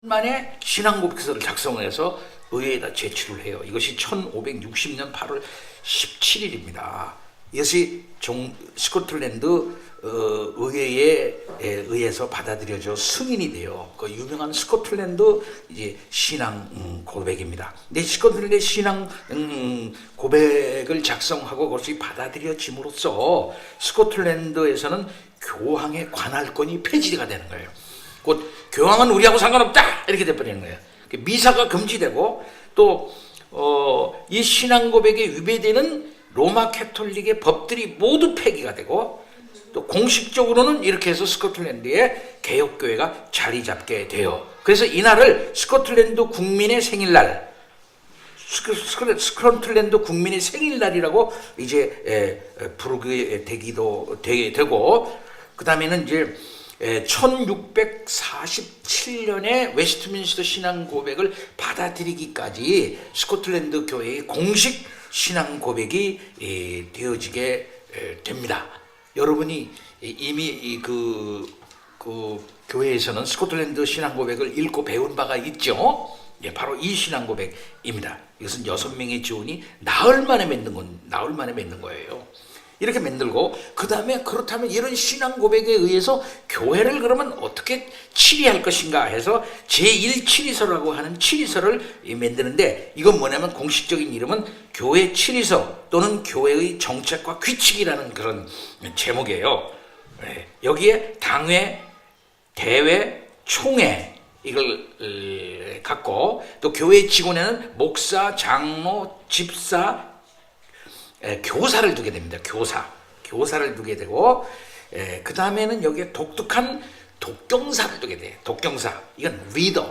만에 신앙고백서를 작성해서 의회에다 제출을 해요. 이것이 1560년 8월 17일입니다. 이것이 스코틀랜드 의회에 의해서 받아들여져 승인이 돼요. 그 유명한 스코틀랜드 이제 신앙 고백입니다. 근데 스코틀랜드 신앙 고백을 작성하고 그것이 받아들여짐으로써 스코틀랜드에서는 교황의 관할권이 폐지가 되는 거예요. 곧 교황은 우리하고 상관없다 이렇게 돼버리는 거예요. 미사가 금지되고 또 이 신앙 고백에 위배되는 로마 캐톨릭의 법들이 모두 폐기가 되고 또 공식적으로는 이렇게 해서 스코틀랜드에 개혁교회가 자리 잡게 돼요. 그래서 이날을 스코틀랜드 국민의 생일날, 스코틀랜드 국민의 생일날이라고 이제 부르게 되기도 되고, 그 다음에는 이제 1647년에 웨스트민스터 신앙 고백을 받아들이기까지 스코틀랜드 교회의 공식 신앙 고백이 되어지게 됩니다. 여러분이 이미 그 교회에서는 스코틀랜드 신앙 고백을 읽고 배운 바가 있죠. 바로 이 신앙 고백입니다. 이것은 6명의 지원이 나흘 만에 맺는 거예요. 이렇게 만들고, 그 다음에 그렇다면 이런 신앙 고백에 의해서 교회를 그러면 어떻게 치리할 것인가 해서 제1치리서라고 하는 치리서를 만드는데, 이건 뭐냐면 공식적인 이름은 교회 치리서 또는 교회의 정책과 규칙이라는 그런 제목이에요. 여기에 당회, 대회, 총회 이걸 갖고, 또 교회 직원에는 목사, 장로, 집사, 교사를 두게 됩니다. 교사를 두게 되고, 그 다음에는 여기에 독특한 독경사를 두게 돼요. 독경사. 이건 reader,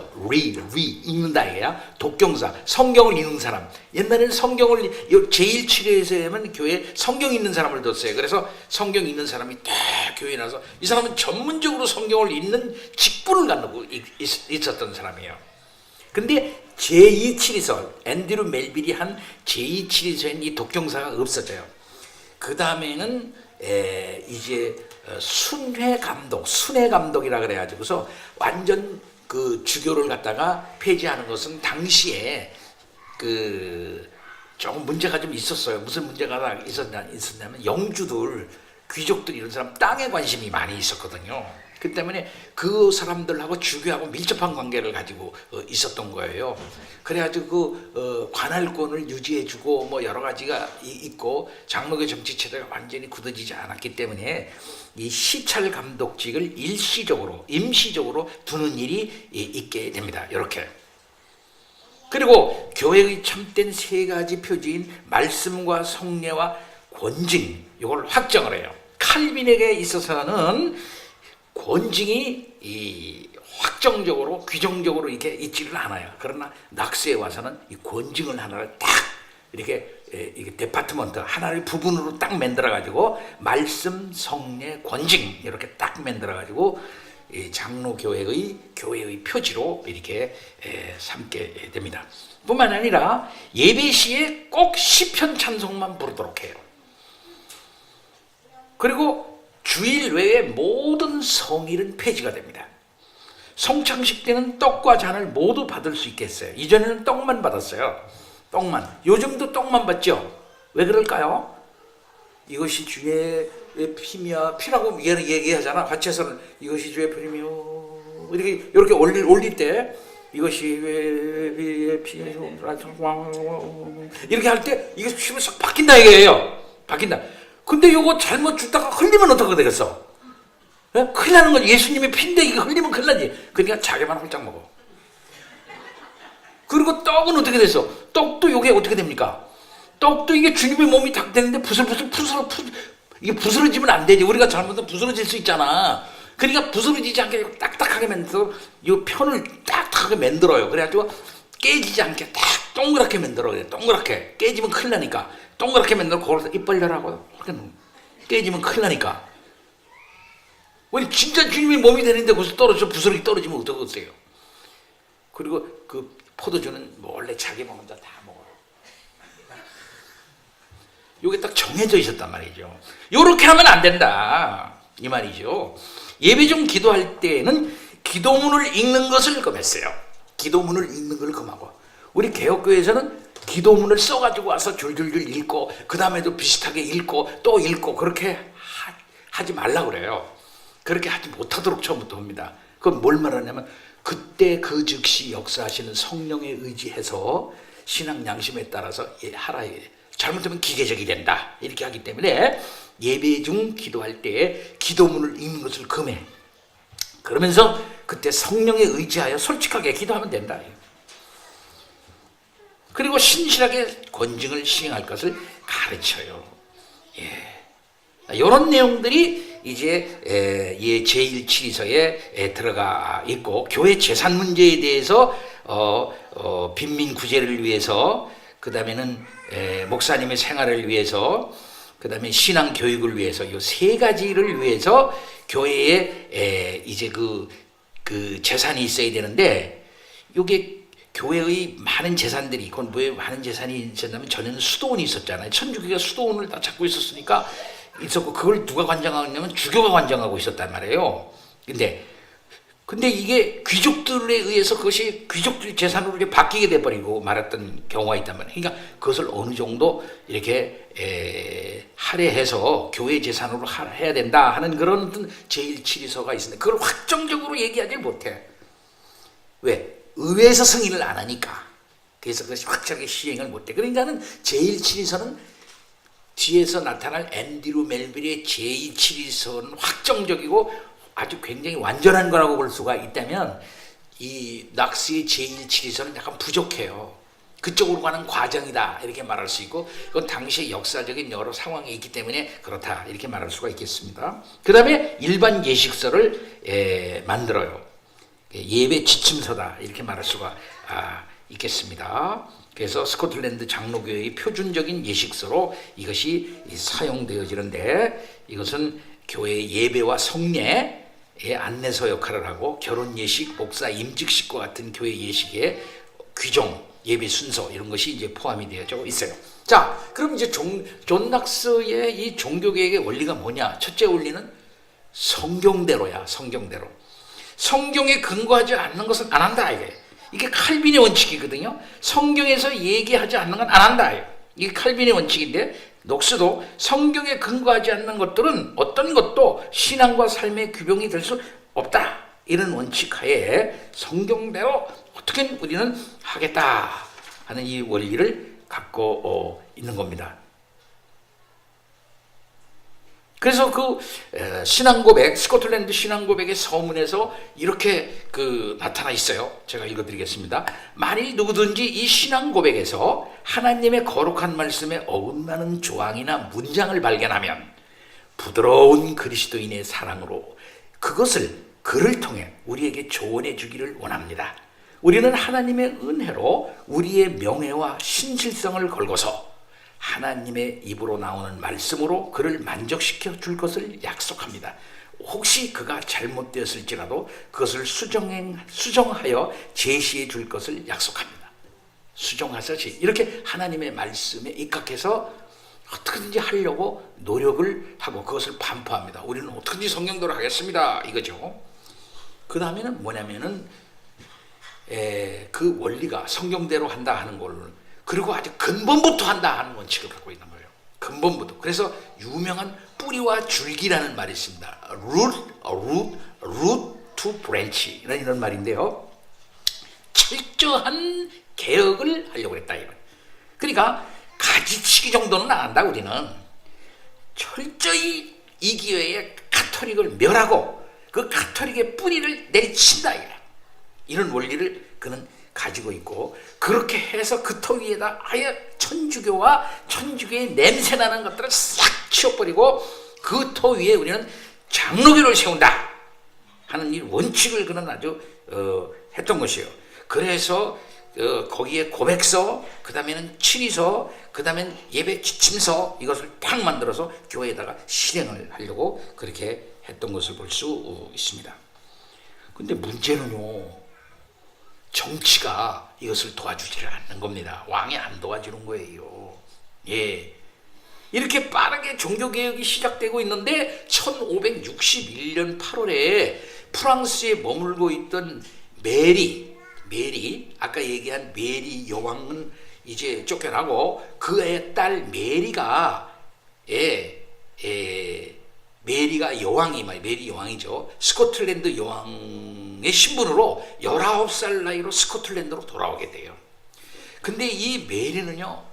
읽는다 이게야. 독경사, 성경을 읽는 사람. 옛날에는 성경을 제1치료에서 하면 교회에 성경 읽는 사람을 뒀어요. 그래서 성경 읽는 사람이 딱 교회에 나서 이 사람은 전문적으로 성경을 읽는 직분을 갖고 있었던 사람이에요. 근데 제2치리서, 앤드류 멜빌이 한 제2치리서엔 이 독경사가 없어져요. 그 다음에는 이제 순회 감독이라 그래가지고서 완전 그 주교를 갖다가 폐지하는 것은 당시에 그 조금 문제가 좀 있었어요. 무슨 문제가 있었냐면 영주들, 귀족들 이런 사람 땅에 관심이 많이 있었거든요. 그 때문에 그 사람들하고 주교하고 밀접한 관계를 가지고 있었던 거예요. 그래가지고 그 관할권을 유지해주고 뭐 여러 가지가 있고, 장로교 정치 체제가 완전히 굳어지지 않았기 때문에 이 시찰 감독직을 임시적으로 두는 일이 있게 됩니다. 이렇게. 그리고 교회의 참된 세 가지 표지인 말씀과 성례와 권징, 이걸 확정을 해요. 칼빈에게 있어서는 권징이 확정적으로 규정적으로 이렇게 있지를 않아요. 그러나 낙스에 와서는 이 권징을 하나를 딱 이렇게 데파트먼트 하나를 부분으로 딱 만들어 가지고 말씀, 성례, 권징 이렇게 딱 만들어 가지고 장로 교회의 표지로 이렇게 삼게 됩니다. 뿐만 아니라 예배 시에 꼭 시편 찬송만 부르도록 해요. 그리고 주일 외에 모든 성일은 폐지가 됩니다. 성창식 때는 떡과 잔을 모두 받을 수 있게 했어요. 이전에는 떡만 받았어요. 떡만. 요즘도 떡만 받죠. 왜 그럴까요? 이것이 주의 피라고 얘기하잖아. 화채서는 이것이 주의 피며 이렇게 올릴 때 이것이 왜 피며 이렇게 할 때 이게 피면 싹 바뀐다 이게요. 바뀐다. 근데 이거 잘못 주다가 흘리면 어떻게 되겠어? 큰일 나는 거지. 예수님의 피인데 이거 흘리면 큰일 나지. 그러니까 자기만 홀짝 먹어. 그리고 떡은 어떻게 됐어? 떡도 이게 어떻게 됩니까? 떡도 이게 주님의 몸이 딱 되는데 이게 부스러지면 안 되지. 우리가 잘못하면 부스러질 수 있잖아. 그러니까 부스러지지 않게 딱딱하게 만들어 이 편을 딱딱하게 만들어요. 그래가지고 깨지지 않게 딱 동그랗게 만들어요. 동그랗게. 깨지면 큰일 나니까. 동그랗게 만들어 그걸 입 벌려라고. 깨지면 큰일 나니까. 왜 진짜 주님의 몸이 되는데 거기서 부스러기 떨어지면 어떡하겠어요? 그리고 그 포도주는 원래 자기 혼자 다 먹어요. 이게 딱 정해져 있었단 말이죠. 이렇게 하면 안 된다 이 말이죠. 예배 중 기도할 때에는 기도문을 읽는 것을 금했어요. 기도문을 읽는 걸 금하고, 우리 개혁교회에서는 기도문을 써가지고 와서 줄줄줄 읽고 그 다음에도 비슷하게 읽고 또 읽고 그렇게 하지 말라고 그래요. 그렇게 하지 못하도록 처음부터 합니다. 그건 뭘 말하냐면 그때 그 즉시 역사하시는 성령에 의지해서 신앙 양심에 따라서 하라. 잘못하면 기계적이 된다 이렇게 하기 때문에 예배 중 기도할 때 기도문을 읽는 것을 금해. 그러면서 그때 성령에 의지하여 솔직하게 기도하면 된다. 그리고 신실하게 권징을 시행할 것을 가르쳐요. 이런 내용들이 이제 제1치리서에 들어가 있고, 교회 재산 문제에 대해서 빈민 구제를 위해서, 그 다음에는 목사님의 생활을 위해서, 그 다음에 신앙 교육을 위해서, 이 세 가지를 위해서 교회에 이제 그 재산이 있어야 되는데, 이게 교회의 많은 재산들이, 그건 왜 많은 재산이 있었냐면 전에는 수도원이 있었잖아요. 천주교가 수도원을 다 잡고 있었으니까 있었고, 그걸 누가 관장하냐면 주교가 관장하고 있었단 말이에요. 근데 이게 귀족들에 의해서 그것이 귀족들 재산으로 이렇게 바뀌게 돼버리고 말았던 경우가 있단 말이에요. 그러니까 그것을 어느 정도 이렇게 할애해서 교회 재산으로 해야 된다 하는 그런 어떤 제1치리서가 있는데, 그걸 확정적으로 얘기하지 못해. 왜? 의회에서 승인을 안 하니까. 그래서 그것이 확실하게 시행을 못해. 그러니까는 제1치리서는 뒤에서 나타날 앤드류 멜빌의 제2치리서는 확정적이고 아주 굉장히 완전한 거라고 볼 수가 있다면, 이 낙스의 제1치리서는 약간 부족해요. 그쪽으로 가는 과정이다 이렇게 말할 수 있고, 그건 당시의 역사적인 여러 상황이 있기 때문에 그렇다 이렇게 말할 수가 있겠습니다. 그 다음에 일반 예식서를 만들어요. 예배 지침서다 이렇게 말할 수가 있겠습니다. 그래서 스코틀랜드 장로교회의 표준적인 예식서로 이것이 사용되어지는데, 이것은 교회의 예배와 성례의 안내서 역할을 하고, 결혼 예식, 목사 임직식과 같은 교회 예식의 규정, 예배 순서 이런 것이 이제 포함이 되어져 있어요. 자, 그럼 이제 존 낙스의 이 종교개혁의 원리가 뭐냐? 첫째 원리는 성경대로야. 성경대로. 성경에 근거하지 않는 것은 안 한다 이게 칼빈의 원칙이거든요. 성경에서 얘기하지 않는 건 안 한다. 이게 칼빈의 원칙인데, 녹스도 성경에 근거하지 않는 것들은 어떤 것도 신앙과 삶의 규범이 될 수 없다. 이런 원칙 하에 성경대로 어떻게 우리는 하겠다 하는 이 원리를 갖고 있는 겁니다. 그래서 그 신앙고백, 스코틀랜드 신앙고백의 서문에서 이렇게 나타나 있어요. 제가 읽어드리겠습니다. 만일 누구든지 이 신앙고백에서 하나님의 거룩한 말씀에 어긋나는 조항이나 문장을 발견하면 부드러운 그리스도인의 사랑으로 그를 통해 우리에게 조언해 주기를 원합니다. 우리는 하나님의 은혜로 우리의 명예와 신실성을 걸고서 하나님의 입으로 나오는 말씀으로 그를 만족시켜 줄 것을 약속합니다. 혹시 그가 잘못되었을지라도 그것을 수정하여 제시해 줄 것을 약속합니다. 수정하셔 이렇게 하나님의 말씀에 입각해서 어떻게든지 하려고 노력을 하고 그것을 반포합니다. 우리는 어떻게든지 성경대로 하겠습니다 이거죠. 그 다음에는 뭐냐면은 그 원리가 성경대로 한다 하는 걸로, 그리고 아주 근본부터 한다 하는 원칙을 갖고 있는 거예요. 근본부터. 그래서 유명한 뿌리와 줄기라는 말이 있습니다. root to branch 이런 말인데요. 철저한 개혁을 하려고 했다. 그러니까 가지치기 정도는 안 한다. 우리는 철저히 이 기회에 가톨릭을 멸하고 그 가톨릭의 뿌리를 내리친다. 이런 원리를 그는 가지고 있고, 그렇게 해서 그 터 위에다 아예 천주교와 천주교의 냄새나는 것들을 싹 치워버리고 그 터 위에 우리는 장로교를 세운다 하는 이 원칙을 그는 아주 했던 것이에요. 그래서 거기에 고백서, 그 다음에는 치리서, 그 다음엔 예배 지침서, 이것을 딱 만들어서 교회에다가 실행을 하려고 그렇게 했던 것을 볼 수 있습니다. 근데 문제는요, 정치가 이것을 도와주지를 않는 겁니다. 왕이 안 도와주는 거예요. 이렇게 빠르게 종교개혁이 시작되고 있는데 1561년 8월에 프랑스에 머물고 있던 메리, 메리, 아까 얘기한 메리 여왕은 이제 쫓겨나고 그의 딸 메리가 메리가 여왕이 메리 여왕이죠. 스코틀랜드 여왕의 신분으로 19살 나이로 스코틀랜드로 돌아오게 돼요. 근데 이 메리는요,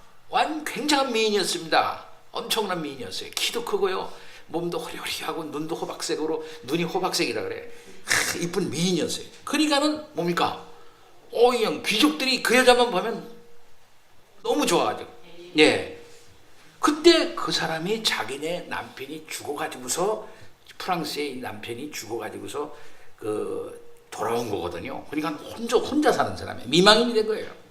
굉장한 미인이었습니다. 엄청난 미인이었어요. 키도 크고요, 몸도 호리호리하고 눈도 호박색으로, 눈이 호박색이라 그래. 이쁜 미인이었어요. 그러니까는 뭡니까? 그냥 귀족들이 그 여자만 보면 너무 좋아하죠. 예. 그때 그 사람이 자기네 남편이 죽어가지고서, 프랑스의 남편이 죽어가지고서 돌아온 거거든요. 그러니까 혼자 사는 사람이에요. 미망인이 된 거예요.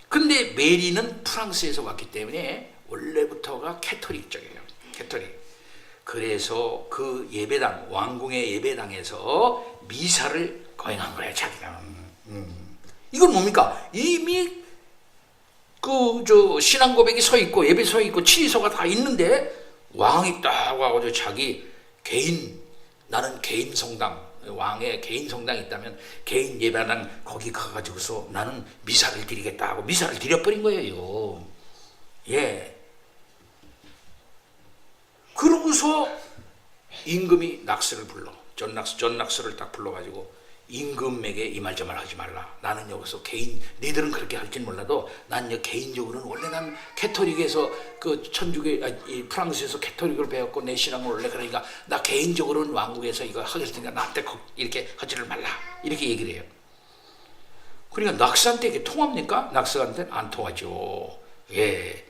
근데 메리는 프랑스에서 왔기 때문에 원래부터가 캐토릭적이에요. 캐토릭. 그래서 그 예배당, 왕궁의 예배당에서 미사를 거행한 거예요, 자기가. 이건 뭡니까? 이미 신앙 고백이 서 있고 예배 서 있고 치리서가 다 있는데 왕이 딱 와가지고 자기 나는 개인 성당, 왕의 개인 성당이 있다면 개인 예배당 거기 가가지고서 나는 미사를 드리겠다 하고 미사를 드려버린 거예요. 예. 그러고서 임금이 낙스를 불러. 존 낙스를 딱 불러가지고 임금에게 이 말 저 말 하지 말라. 나는 여기서 너희들은 그렇게 할진 몰라도 난 개인적으로는 원래 난 캐토릭에서 프랑스에서 캐토릭을 배웠고 내 신앙을 원래 그러니까 나 개인적으로는 왕국에서 이거 하겠으니까 나한테 이렇게 하지를 말라. 이렇게 얘기를 해요. 그러니까 낙스한테 이게 통합니까? 낙스한테는 안 통하죠. 예.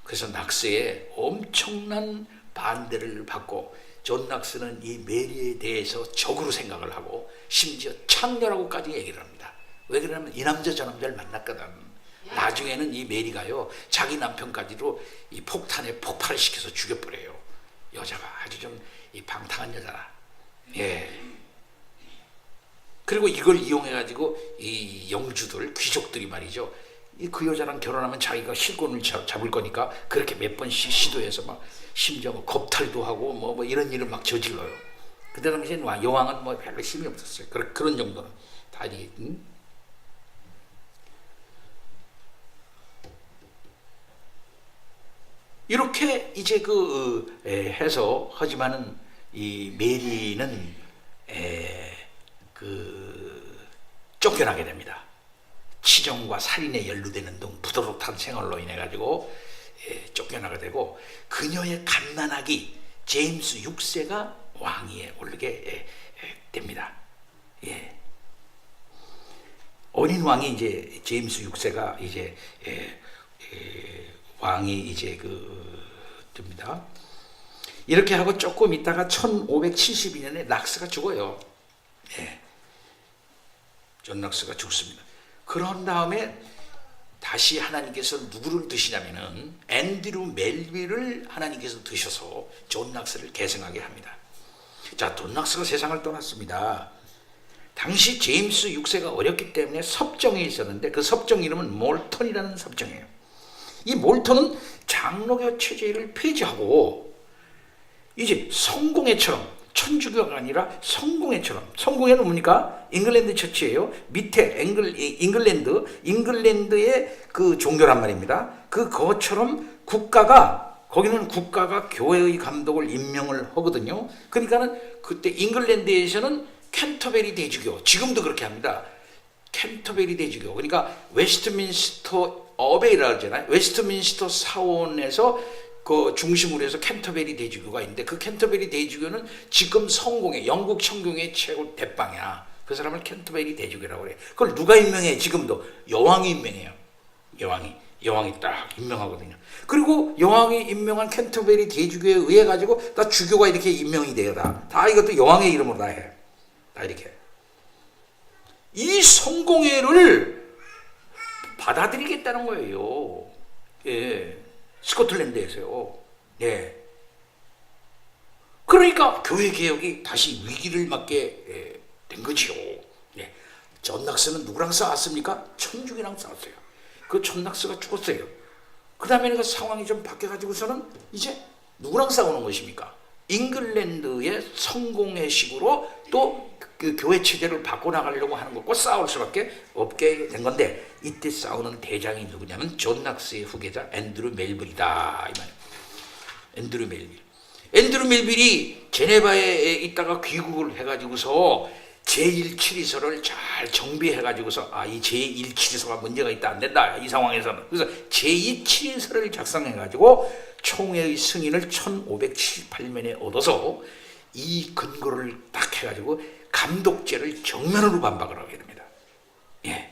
그래서 낙스의 엄청난 반대를 받고 존 낙스는 이 메리에 대해서 적으로 생각을 하고 심지어 창녀라고까지 얘기를 합니다. 왜 그러냐면 이 남자 저 남자를 만났거든. 나중에는 이 메리가요, 자기 남편까지도 이 폭탄에 폭발을 시켜서 죽여버려요. 여자가 아주 좀 이 방탕한 여자라. 예. 그리고 이걸 이용해가지고 이 영주들, 귀족들이 말이죠, 그 여자랑 결혼하면 자기가 실권을 잡을 거니까 그렇게 몇 번씩 시도해서 막 심지어 겁탈도 하고 뭐 이런 일을 막 저질러요. 그때 당시에 여왕은 뭐 별로 힘이 없었어요. 그런 정도는 다 이렇게 이제 해서 하지만은 이 메리는 쫓겨나게 됩니다. 치정과 살인에 연루되는 등 부도덕한 생활로 인해 가지고 쫓겨나게 되고 그녀의 갓난아기 제임스 6세가 왕위에 오르게 됩니다. 예. 어린 왕이 이제 제임스 6세가 이제 왕이 이제 됩니다. 이렇게 하고 조금 있다가 1572년에 낙스가 죽어요. 예. 존 낙스가 죽습니다. 그런 다음에 다시 하나님께서 누구를 드시냐면은 앤드류 멜빌을 하나님께서 드셔서 존 낙스를 계승하게 합니다. 자, 존 낙스가 세상을 떠났습니다. 당시 제임스 6세가 어렸기 때문에 섭정이 있었는데 그 섭정 이름은 몰턴이라는 섭정이에요. 이 몰턴은 장로교 체제를 폐지하고 이제 성공회처럼, 천주교가 아니라 성공회처럼, 성공회는 뭡니까? 잉글랜드 처치예요. 밑에 잉글랜드의 그 종교란 말입니다. 그것처럼 거기는 국가가 교회의 감독을 임명을 하거든요. 그러니까는 그때 잉글랜드에서는 캔터베리 대주교, 지금도 그렇게 합니다. 캔터베리 대주교, 그러니까 웨스트민스터 어베이라 하잖아요. 웨스트민스터 사원에서 그 중심으로 해서 캔터베리 대주교가 있는데 그 캔터베리 대주교는 지금 영국 성공의 최고 대빵이야. 그 사람을 캔터베리 대주교라고 그래. 그걸 누가 임명해? 지금도 여왕이 임명해요. 여왕이 딱 임명하거든요. 그리고 여왕이 임명한 캔터베리 대주교에 의해 가지고 다 주교가 이렇게 임명이 돼요. 다 이것도 여왕의 이름으로 다 해. 다 이렇게. 이 성공회를 받아들이겠다는 거예요. 예. 스코틀랜드에서요. 예. 그러니까 교회 개혁이 다시 위기를 맞게 된 거지요. 예. 존 낙스는 누구랑 싸웠습니까? 천주교랑 싸웠어요. 그 존 낙스가 죽었어요. 그 다음에 그 상황이 좀 바뀌어가지고서는 이제 누구랑 싸우는 것입니까? 잉글랜드의 성공회식으로 또 그 교회 체제를 바꿔나가려고 하는 것과 싸울 수밖에 없게 된 건데, 이때 싸우는 대장이 누구냐면 존 낙스의 후계자 앤드루 멜빌이다 이 말이에요. 앤드루 멜빌. 앤드루 멜빌이 제네바에 있다가 귀국을 해가지고서 제1치리서를 잘 정비해가지고서 이 제1치리서가 문제가 있다, 안 된다 이 상황에서는. 그래서 제2치리서를 작성해가지고 총회의 승인을 1578년에 얻어서 이 근거를 딱 해가지고 감독제를 정면으로 반박을 하게 됩니다. 예.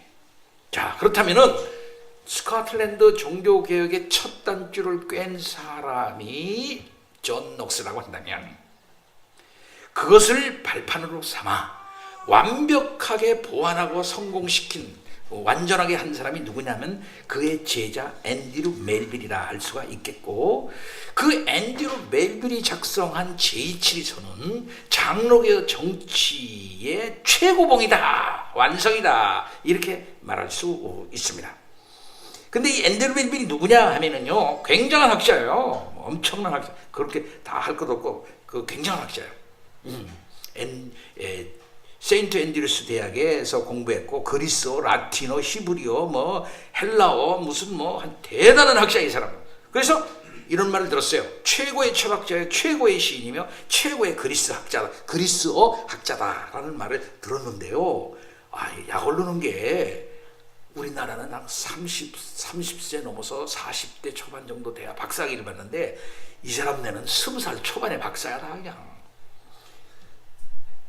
자, 그렇다면은 스코틀랜드 종교개혁의 첫 단추를 꿰는 사람이 존 녹스라고 한다면, 그것을 발판으로 삼아 완벽하게 보완하고 성공시킨, 완전하게 한 사람이 누구냐면 그의 제자 앤드루 멜빌이라 할 수가 있겠고, 그 앤드루 멜빌이 작성한 제2치리서는 장로교 정치의 최고봉이다, 완성이다, 이렇게 말할 수 있습니다. 근데 이 앤드루 멜빌이 누구냐 하면은요, 굉장한 학자예요. 엄청난 학자. 그렇게 다 할 것도 없고 그 굉장한 학자예요. 세인트 앤드루스 대학에서 공부했고, 그리스어, 라틴어, 히브리어, 뭐 헬라어, 무슨 한 대단한 학자 이 사람. 그래서 이런 말을 들었어요. 최고의 철학자의 최고의 시인이며 최고의 그리스어 학자다라는 말을 들었는데요. 약 오르는 게, 우리나라는 한 30세 넘어서 40대 초반 정도 돼야 박사학위를 받는데, 이 사람 내는 20살 초반에 박사야 다 그냥.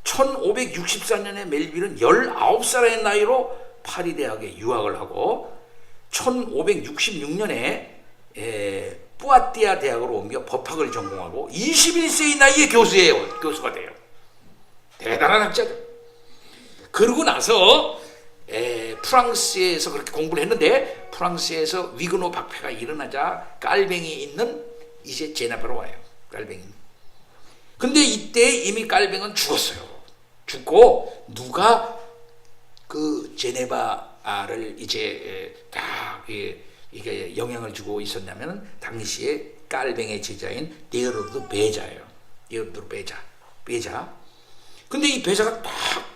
1564년에 멜빌은 19살의 나이로 파리 대학에 유학을 하고, 1566년에 뿌아띠아 대학으로 옮겨 법학을 전공하고 21세의 나이에 교수가 돼요. 대단한 학자죠. 그러고 나서 프랑스에서 그렇게 공부를 했는데, 프랑스에서 위그노 박폐가 일어나자 깔뱅이 있는 이제 제네바로 와요. 깔뱅이. 근데 이때 이미 깔뱅은 죽었어요. 죽고 누가 그 제네바를 이제 다 이게 영향을 주고 있었냐면, 당시에 깔뱅의 제자인 데오도르 베자예요. 데오도르 베자. 근데 이 베자가 딱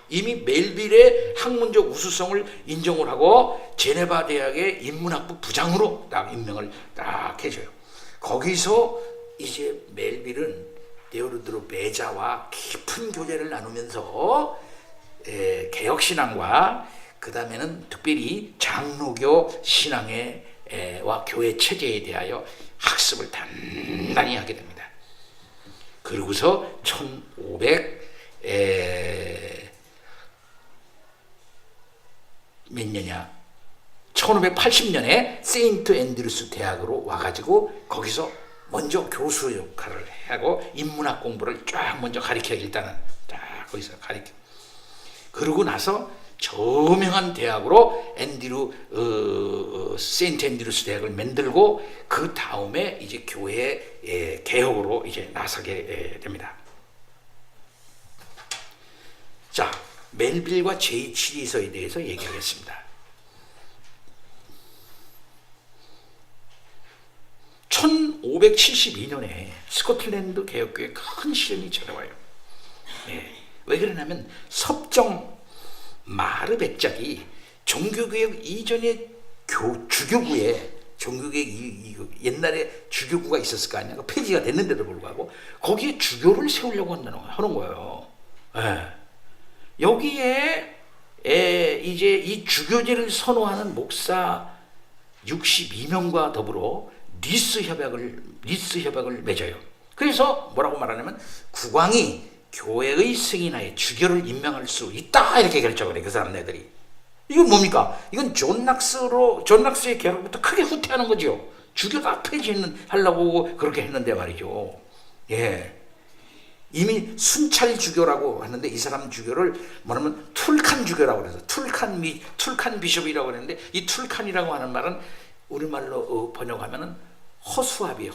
이미 멜빌의 학문적 우수성을 인정을 하고 제네바 대학의 인문학부 부장으로 딱 임명을 딱 해줘요. 거기서 이제 멜빌은 데오도르 베자와 깊은 교제를 나누면서 개혁신앙과 그 다음에는 특별히 장로교 신앙과 교회 체제에 대하여 학습을 단단히 하게 됩니다. 그리고서 1580년에 세인트 앤드루스 대학으로 와가지고 거기서 먼저 교수 역할을 하고 인문학 공부를 쫙 먼저 가르쳐, 일단은 딱 거기서 가르쳐. 그러고 나서 저명한 대학으로 세인트 앤드루스 대학을 만들고, 그 다음에 이제 교회 개혁으로 이제 나서게 됩니다. 자, 멜빌과 제2치리서에 대해서 얘기하겠습니다. 1572년에 스코틀랜드 개혁교회 큰 시련이 찾아와요. 왜 그러냐면 섭정 마르백작이 종교개혁 이전에 주교구에, 종교개혁 옛날에 주교구가 있었을 거 아니야. 폐지가 됐는데도 불구하고 거기에 주교를 세우려고 하는 거예요. 여기에 이제 이 주교제를 선호하는 목사 62명과 더불어 니스 협약을 맺어요. 그래서 뭐라고 말하냐면, 국왕이 교회의 승인하에 주교를 임명할 수 있다, 이렇게 결정을 해, 그 사람네들이. 이건 뭡니까? 이건 존 낙스의 개혁부터 크게 후퇴하는 거죠. 주교가 폐지하려고 그렇게 했는데 말이죠. 이미 순찰 주교라고 하는데, 이 사람 주교를 뭐냐면 툴칸 주교라고 그래서 툴칸 비숍이라고 그랬는데, 이 툴칸이라고 하는 말은 우리말로 번역하면은 허수아비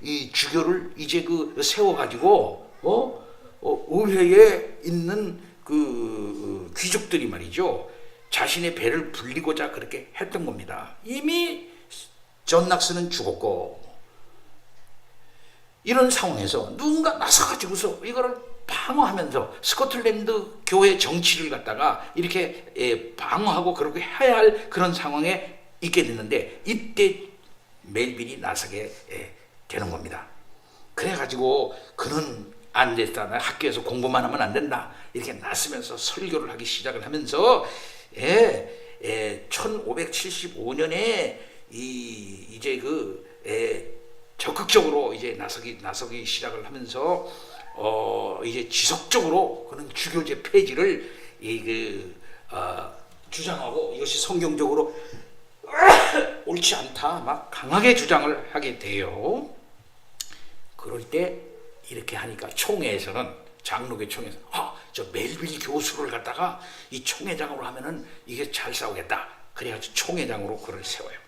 이 주교를 이제 세워가지고 의회에 있는 그 귀족들이 말이죠, 자신의 배를 불리고자 그렇게 했던 겁니다. 이미 존 낙스는 죽었고, 이런 상황에서 누군가 나서가지고서 이거를 방어하면서 스코틀랜드 교회 정치를 갖다가 이렇게 방어하고 그렇게 해야 할 그런 상황에 있게 됐는데, 이때 멜빌이 나서게 되는 겁니다. 그래가지고 그는 안 됐다, 학교에서 공부만 하면 안 된다, 이렇게 나서면서 설교를 하기 시작을 하면서 1575년에 이제 적극적으로 이제 나서기 시작을 하면서 이제 지속적으로 그는 주교제 폐지를 주장하고, 이것이 성경적으로 옳지 않다 막 강하게 주장을 하게 돼요. 그럴 때 이렇게 하니까 총회에서는, 장로교 총회에서 저 멜빌 교수를 갖다가 이 총회장으로 하면은 이게 잘 싸우겠다, 그래가지고 총회장으로 그를 세워요.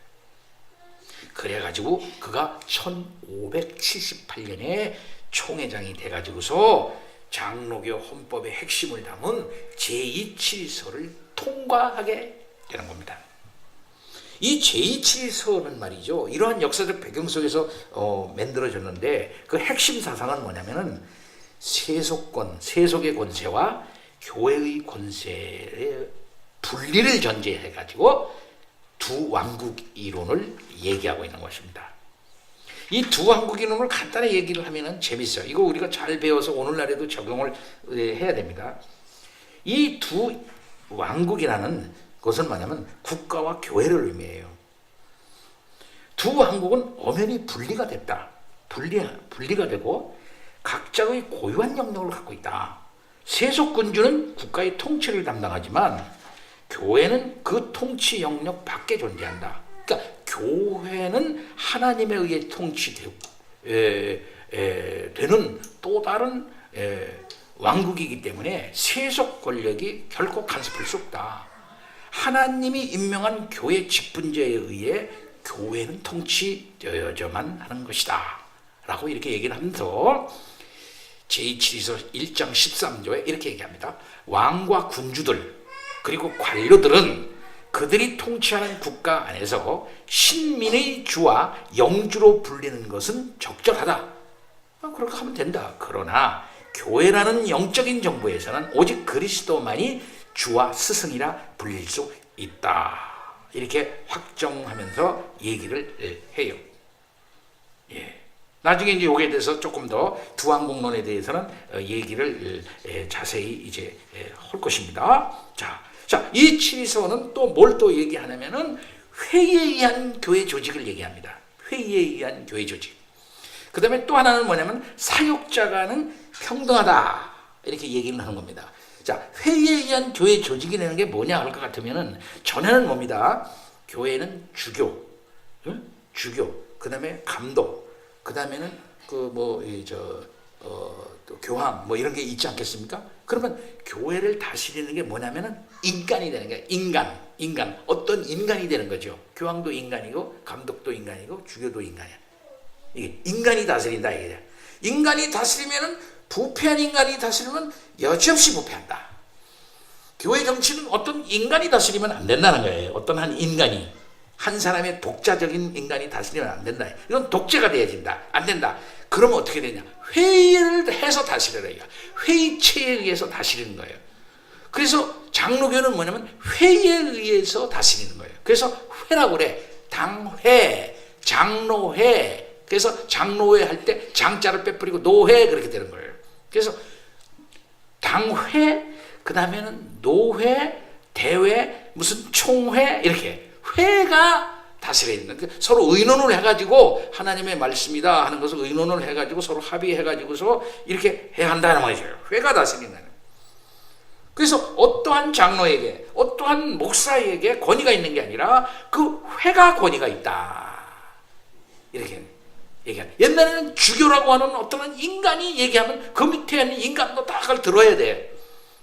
그래가지고 그가 1578년에 총회장이 돼가지고서 장로교 헌법의 핵심을 담은 제2칠서를 통과하게 되는 겁니다. 이 제2칠서는 말이죠, 이러한 역사적 배경 속에서 만들어졌는데, 그 핵심 사상은 뭐냐면은 세속권, 세속의 권세와 교회의 권세의 분리를 전제해가지고 두 왕국 이론을 얘기하고 있는 것입니다. 이 두 왕국 이론을 간단히 얘기를 하면은 재밌어요. 이거 우리가 잘 배워서 오늘날에도 적용을 해야 됩니다. 이 두 왕국이라는 것은 뭐냐면 국가와 교회를 의미해요. 두 왕국은 엄연히 분리가 됐다. 분리가 되고 각자의 고유한 영역을 갖고 있다. 세속군주는 국가의 통치를 담당하지만 교회는 그 통치 영역 밖에 존재한다. 그러니까 교회는 하나님에 의해 통치되는 또 다른 왕국이기 때문에 세속 권력이 결코 간섭할 수 없다. 하나님이 임명한 교회 직분자에 의해 교회는 통치되어야만 하는 것이다 라고 이렇게 얘기를 하면서 제2칠서 1장 13조에 이렇게 얘기합니다. 왕과 군주들 그리고 관료들은 그들이 통치하는 국가 안에서 신민의 주와 영주로 불리는 것은 적절하다. 그렇게 하면 된다. 그러나 교회라는 영적인 정부에서는 오직 그리스도만이 주와 스승이라 불릴 수 있다. 이렇게 확정하면서 얘기를 해요. 나중에 이제 여기에 대해서 조금 더 두왕국론에 대해서는 얘기를 자세히 이제 할 것입니다. 자, 이 칠서는 또 뭘 또 얘기하냐면은 회의에 의한 교회 조직을 얘기합니다. 회의에 의한 교회 조직. 그 다음에 또 하나는 뭐냐면 사역자 간은 평등하다. 이렇게 얘기를 하는 겁니다. 자, 회의에 의한 교회 조직이라는 게 뭐냐 할 것 같으면은 전에는 뭡니다. 교회는 주교, 그 다음에 감독, 그 다음에는 또 교황 뭐 이런 게 있지 않겠습니까? 그러면 교회를 다스리는 게 뭐냐면은 인간이 되는 거예요. 인간. 어떤 인간이 되는 거죠. 교황도 인간이고, 감독도 인간이고, 주교도 인간이야. 이게 인간이 다스린다 이게. 인간이 다스리면은 부패한 인간이 다스리면 여지없이 부패한다. 교회 정치는 어떤 인간이 다스리면 안 된다는 거예요. 어떤 한 인간이, 한 사람의 독자적인 인간이 다스리면 안 된다. 이건 독재가 되어진다. 안 된다. 그러면 어떻게 되냐? 회의를 해서 다스려라. 회의체에 의해서 다스리는 거예요. 그래서 장로교는 뭐냐면 회의에 의해서 다스리는 거예요. 그래서 회라고 그래. 당회, 장로회. 그래서 장로회 할 때 장자를 빼버리고 노회 그렇게 되는 거예요. 그래서 당회, 그 다음에는 노회, 대회, 무슨 총회 이렇게 회가 다스려야 된다. 서로 의논을 해가지고 하나님의 말씀이다 하는 것을 의논을 해가지고 서로 합의해가지고서 이렇게 해야 한다는 말이죠. 회가 다스린다는. 그래서 어떠한 장로에게, 어떠한 목사에게 권위가 있는 게 아니라 그 회가 권위가 있다. 이렇게 얘기하는. 옛날에는 주교라고 하는 어떤 인간이 얘기하면 그 밑에 있는 인간도 다 그걸 들어야 돼.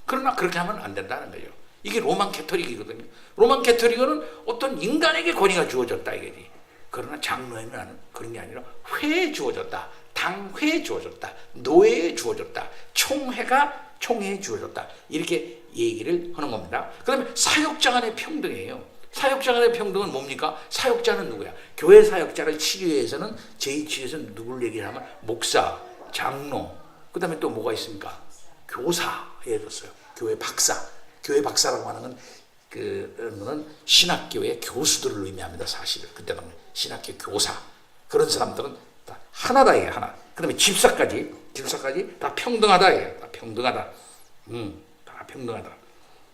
그러나 그렇게 하면 안 된다는 거예요. 이게 로만 캐토릭이거든요. 로만 캐토릭은 어떤 인간에게 권위가 주어졌다 이거지. 그러나 장로에는 그런 게 아니라 회에 주어졌다. 당회에 주어졌다. 노회에 주어졌다. 총회에 주어졌다. 이렇게 얘기를 하는 겁니다. 그 다음에 사역자 간의 평등이에요. 사역자 간의 평등은 뭡니까? 사역자는 누구야? 교회 사역자를 치료해서는 제2치료에서는 누구를 얘기하면 목사, 장로, 그 다음에 또 뭐가 있습니까? 교사, 예를 들었어요. 교회 박사. 교회 박사라고 하는 건 그거는 신학교의 교수들을 의미합니다. 사실은 그때는 신학교 교사 그런 사람들은 다 하나다 이게 하나. 그다음에 집사까지 다 평등하다 이게 다 평등하다. 다 평등하다.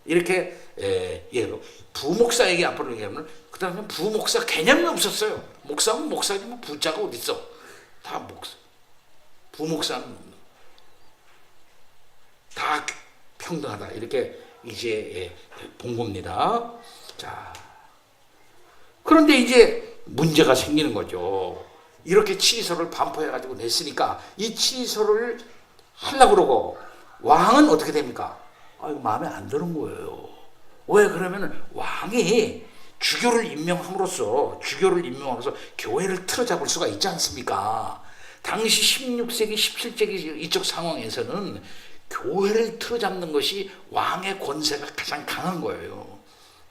이렇게 예로 부목사에게 앞으로 얘기하면 그다음에 부목사 개념이 없었어요. 목사는 목사지만 부자가 어디 있어? 다 목사. 부목사는 다 평등하다 이렇게 이제 본 겁니다. 자, 그런데 이제 문제가 생기는 거죠. 이렇게 치리서를 반포해가지고 냈으니까 이 치리서를 하려고 그러고 왕은 어떻게 됩니까? 이거 마음에 안 드는 거예요. 왜 그러면 왕이 주교를 임명함으로써 교회를 틀어잡을 수가 있지 않습니까? 당시 16세기, 17세기 이쪽 상황에서는 교회를 틀어잡는 것이 왕의 권세가 가장 강한 거예요.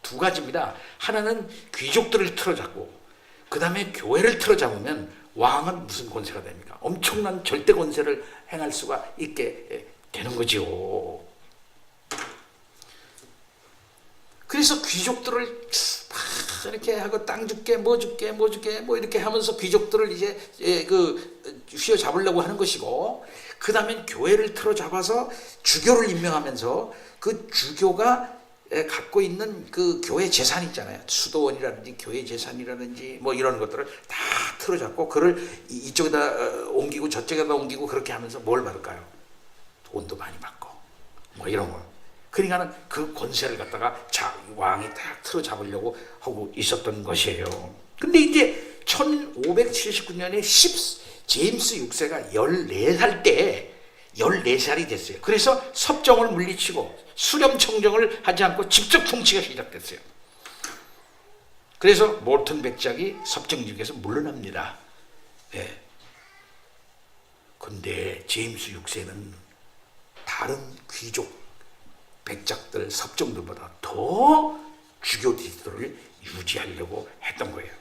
두 가지입니다. 하나는 귀족들을 틀어잡고 그 다음에 교회를 틀어잡으면 왕은 무슨 권세가 됩니까? 엄청난 절대 권세를 행할 수가 있게 되는 거죠. 그래서 귀족들을 막 이렇게 하고 땅 줄게 뭐 이렇게 하면서 귀족들을 이제 휘어잡으려고 하는 것이고, 그 다음에 교회를 틀어잡아서 주교를 임명하면서 그 주교가 갖고 있는 그 교회 재산 있잖아요. 수도원이라든지 교회 재산이라든지 뭐 이런 것들을 다 틀어잡고 그를 이쪽에다 옮기고 저쪽에다 옮기고 그렇게 하면서 뭘 받을까요? 돈도 많이 받고 뭐 이런 거. 그러니까는 그 권세를 갖다가 왕이 딱 틀어잡으려고 하고 있었던 것이에요. 근데 이제 1579년에 제임스 6세가 14살 때 14살이 됐어요. 그래서 섭정을 물리치고 수렴청정을 하지 않고 직접 통치가 시작됐어요. 그래서 몰턴 백작이 섭정직에서 물러납니다. 네. 근데 제임스 6세는 다른 귀족 백작들, 섭정들보다 더 주교 지도를 유지하려고 했던 거예요.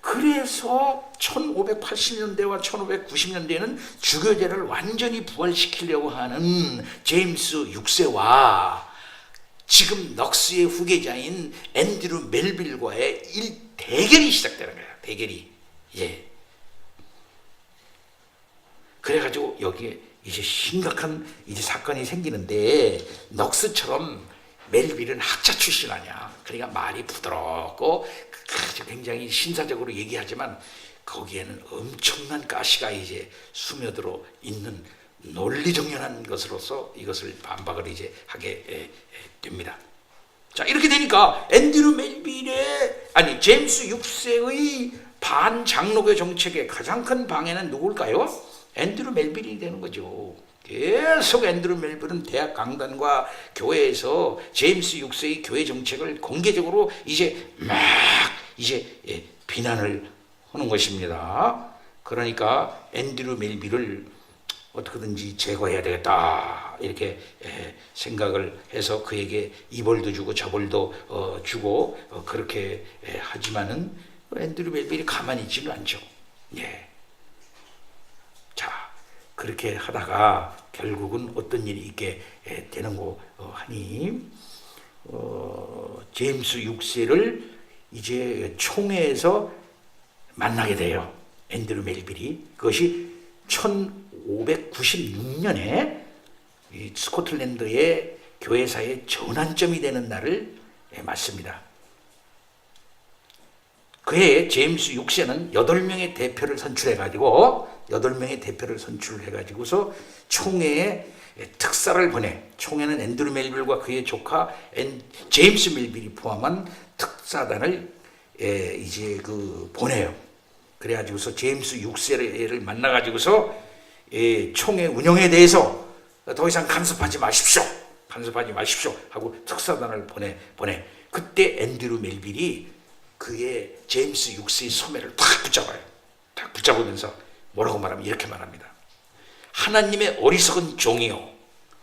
그래서 1580년대와 1590년대에는 주교제를 완전히 부활시키려고 하는 제임스 6세와 지금 넉스의 후계자인 앤드류 멜빌과의 대결이 시작되는 거예요. 대결이. 예. 그래가지고 여기에 이제 심각한 이제 사건이 생기는데, 넉스처럼 멜빌은 학자 출신 아니야. 그러니까 말이 부드럽고 굉장히 신사적으로 얘기하지만 거기에는 엄청난 가시가 이제 스며들어 있는 논리정연한 것으로서 이것을 반박을 이제 하게 됩니다. 자, 이렇게 되니까 제임스 6세의 반장로교 정책의 가장 큰 방해는 누굴까요? 앤드류 멜빌이 되는 거죠. 계속 앤드류 멜빌은 대학 강단과 교회에서 제임스 6세의 교회 정책을 공개적으로 이제 비난을 하는 것입니다. 그러니까 앤드류 멜빌을 어떻게든지 제거해야 되겠다 이렇게 생각을 해서 그에게 이 벌도 주고 저 벌도 주고 그렇게 하지만은 앤드류 멜빌이 가만히 있지는 않죠. 예. 자, 그렇게 하다가 결국은 어떤 일이 있게 되는 거 하니 제임스 6세를 이제 총회에서 만나게 돼요. 앤드류 멜빌이. 그것이 1596년에 이 스코틀랜드의 교회사의 전환점이 되는 날을 맞습니다. 그해 제임스 6세는 8명의 대표를 선출해가지고서 총회에 특사를 보내. 총회는 앤드류 멜빌과 그의 조카 제임스 멜빌이 포함한 특사단을 이제 보내요. 그래가지고서 제임스 6세를 만나가지고서 총회 운영에 대해서 더 이상 간섭하지 마십시오 하고 특사단을 보내. 그때 앤드류 멜빌이 그의 제임스 6세의 소매를 탁 붙잡아요. 탁 붙잡으면서 뭐라고 말하면 이렇게 말합니다. 하나님의 어리석은 종이요.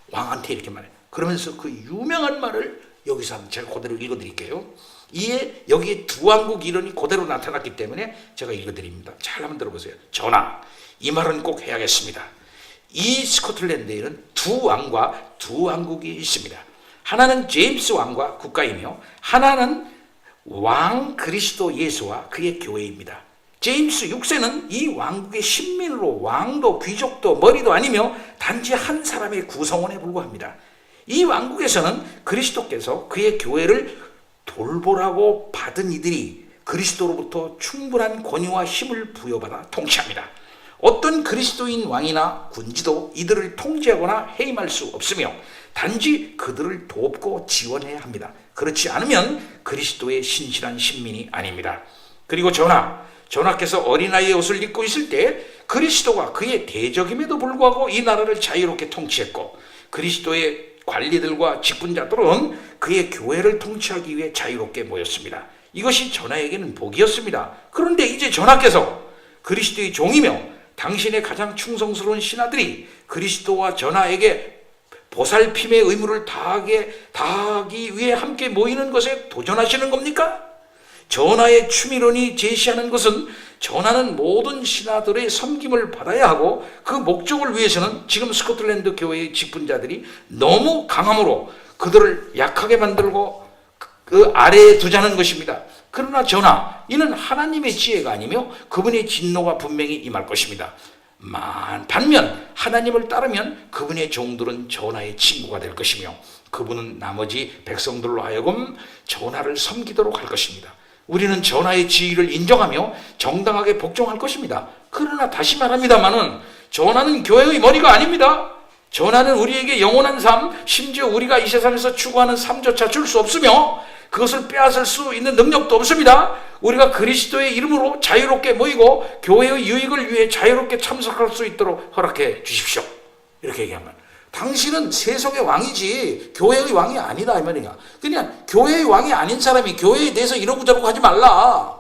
왕한테 이렇게 말해요. 그러면서 그 유명한 말을 여기서 제가 그대로 읽어드릴게요. 이에 여기에 두 왕국 이론이 그대로 나타났기 때문에 제가 읽어드립니다. 잘 한번 들어보세요. 전하, 이 말은 꼭 해야겠습니다. 이 스코틀랜드에는 두 왕과 두 왕국이 있습니다. 하나는 제임스 왕과 국가이며 하나는 왕 그리스도 예수와 그의 교회입니다. 제임스 6세는 이 왕국의 신민으로 왕도 귀족도 머리도 아니며 단지 한 사람의 구성원에 불과합니다. 이 왕국에서는 그리스도께서 그의 교회를 돌보라고 받은 이들이 그리스도로부터 충분한 권위와 힘을 부여받아 통치합니다. 어떤 그리스도인 왕이나 군지도 이들을 통제하거나 해임할 수 없으며 단지 그들을 돕고 지원해야 합니다. 그렇지 않으면 그리스도의 신실한 신민이 아닙니다. 그리고 전하께서 어린아이의 옷을 입고 있을 때 그리스도가 그의 대적임에도 불구하고 이 나라를 자유롭게 통치했고 그리스도의 관리들과 직분자들은 그의 교회를 통치하기 위해 자유롭게 모였습니다. 이것이 전하에게는 복이었습니다. 그런데 이제 전하께서 그리스도의 종이며 당신의 가장 충성스러운 신하들이 그리스도와 전하에게 보살핌의 의무를 다하기 위해 함께 모이는 것에 도전하시는 겁니까? 전하의 추미론이 제시하는 것은 전하는 모든 신하들의 섬김을 받아야 하고 그 목적을 위해서는 지금 스코틀랜드 교회의 직분자들이 너무 강함으로 그들을 약하게 만들고 그 아래에 두자는 것입니다. 그러나 전하, 이는 하나님의 지혜가 아니며 그분의 진노가 분명히 임할 것입니다. 반면 하나님을 따르면 그분의 종들은 전하의 친구가 될 것이며 그분은 나머지 백성들로 하여금 전하를 섬기도록 할 것입니다. 우리는 전하의 지위를 인정하며 정당하게 복종할 것입니다. 그러나 다시 말합니다마는 전하는 교회의 머리가 아닙니다. 전하는 우리에게 영원한 삶, 심지어 우리가 이 세상에서 추구하는 삶조차 줄 수 없으며 그것을 빼앗을 수 있는 능력도 없습니다. 우리가 그리스도의 이름으로 자유롭게 모이고 교회의 유익을 위해 자유롭게 참석할 수 있도록 허락해 주십시오. 이렇게 얘기하면 당신은 세속의 왕이지 교회의 왕이 아니다 이 말이야. 그냥 교회의 왕이 아닌 사람이 교회에 대해서 이러고 저러고 하지 말라.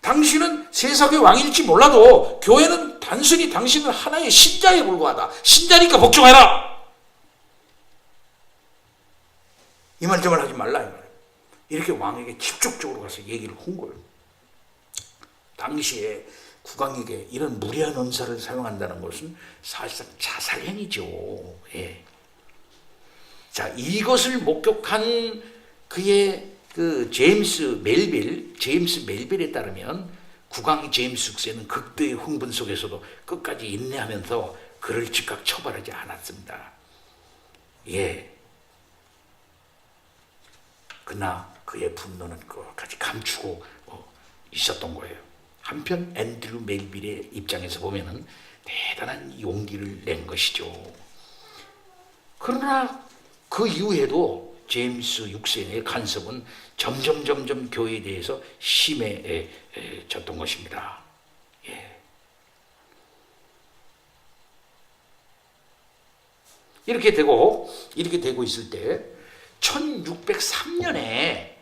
당신은 세상의 왕일지 몰라도 교회는 단순히 당신은 하나의 신자에 불과하다. 신자니까 복종해라. 이 말 저 말 하지 말라 이 말. 이렇게 왕에게 직접적으로 가서 얘기를 한 거예요. 당시에 국왕에게 이런 무례한 언사를 사용한다는 것은 사실상 자살행위죠. 예. 자, 이것을 목격한 그의 그 제임스 멜빌에 따르면 국왕 제임스 6세는 극도의 흥분 속에서도 끝까지 인내하면서 그를 즉각 처벌하지 않았습니다. 예. 그러나 그의 분노는 끝까지 감추고 있었던 거예요. 한편 앤드류 멜빌의 입장에서 보면은 대단한 용기를 낸 것이죠. 그러나 그 이후에도 제임스 6세의 간섭은 점점 교회에 대해서 심해졌던 것입니다. 예. 이렇게 되고 있을 때 1603년에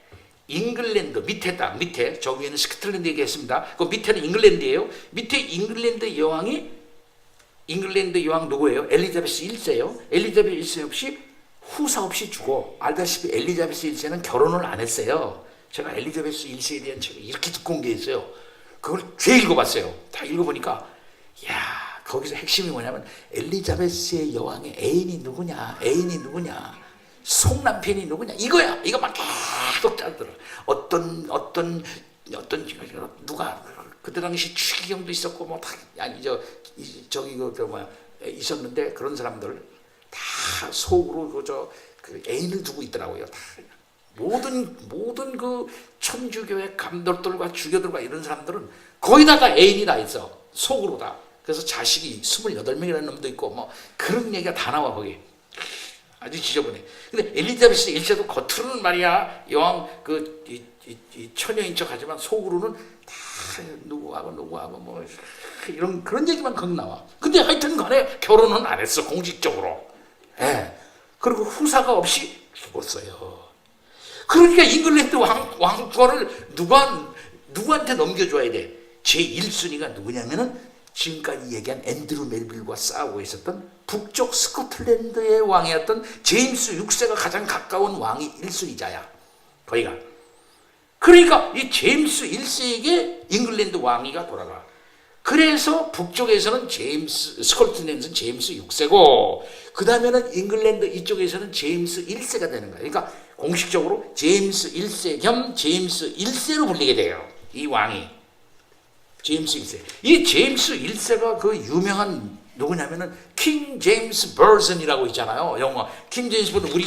잉글랜드 밑에 저 위에는 스코틀랜드 얘기했습니다. 그 밑에는 잉글랜드예요. 밑에 잉글랜드 여왕 누구예요? 엘리자베스 1세요. 엘리자베스 1세 없이 후사 없이 죽어. 알다시피 엘리자베스 1세는 결혼을 안 했어요. 제가 엘리자베스 1세에 대한 책을 이렇게 두꺼운 게 있어요. 그걸 죄 읽어봤어요. 다 읽어보니까 거기서 핵심이 뭐냐면 엘리자베스의 여왕의 애인이 누구냐, 속남편이 누구냐 이거야. 이거만 계속 짜들어. 어떤 누가 그때 당시 추기경도 있었고 뭐 다 있었는데 그런 사람들 다 속으로 그 애인을 두고 있더라고요. 다 모든 그 천주교의 감독들과 주교들과 이런 사람들은 거의 다가 애인이 다 있어. 속으로 다. 그래서 자식이 28명이라는 놈도 있고 뭐 그런 얘기가 다 나와 거기. 아주 지저분해. 근데 엘리자베스 1세도 겉으로는 말이야 여왕 이 처녀인 척하지만 속으로는 다 누구하고 뭐 이런 그런 얘기만 거기 나와. 근데 하여튼간에 결혼은 안 했어 공식적으로. 예. 그리고 후사가 없이 죽었어요. 그러니까 잉글랜드 왕권을 누구한테 넘겨줘야 돼? 제 1순위가 누구냐면은 지금까지 얘기한 앤드류 멜빌과 싸우고 있었던 북쪽 스코틀랜드의 왕이었던 제임스 6세가 가장 가까운 왕이 1순위자야. 거기가. 그러니까 이 제임스 1세에게 잉글랜드 왕위가 돌아가. 그래서 북쪽에서는 스코틀랜드는 제임스 6세고, 그 다음에는 잉글랜드 이쪽에서는 제임스 1세가 되는 거예요. 그러니까 공식적으로 제임스 1세 겸 제임스 1세로 불리게 돼요. 이 왕이. 제임스 1세. 이 제임스 1세가 그 유명한 누구냐면은 킹 제임스 버전이라고 있잖아요. 영화 킹 제임스 버전, 우리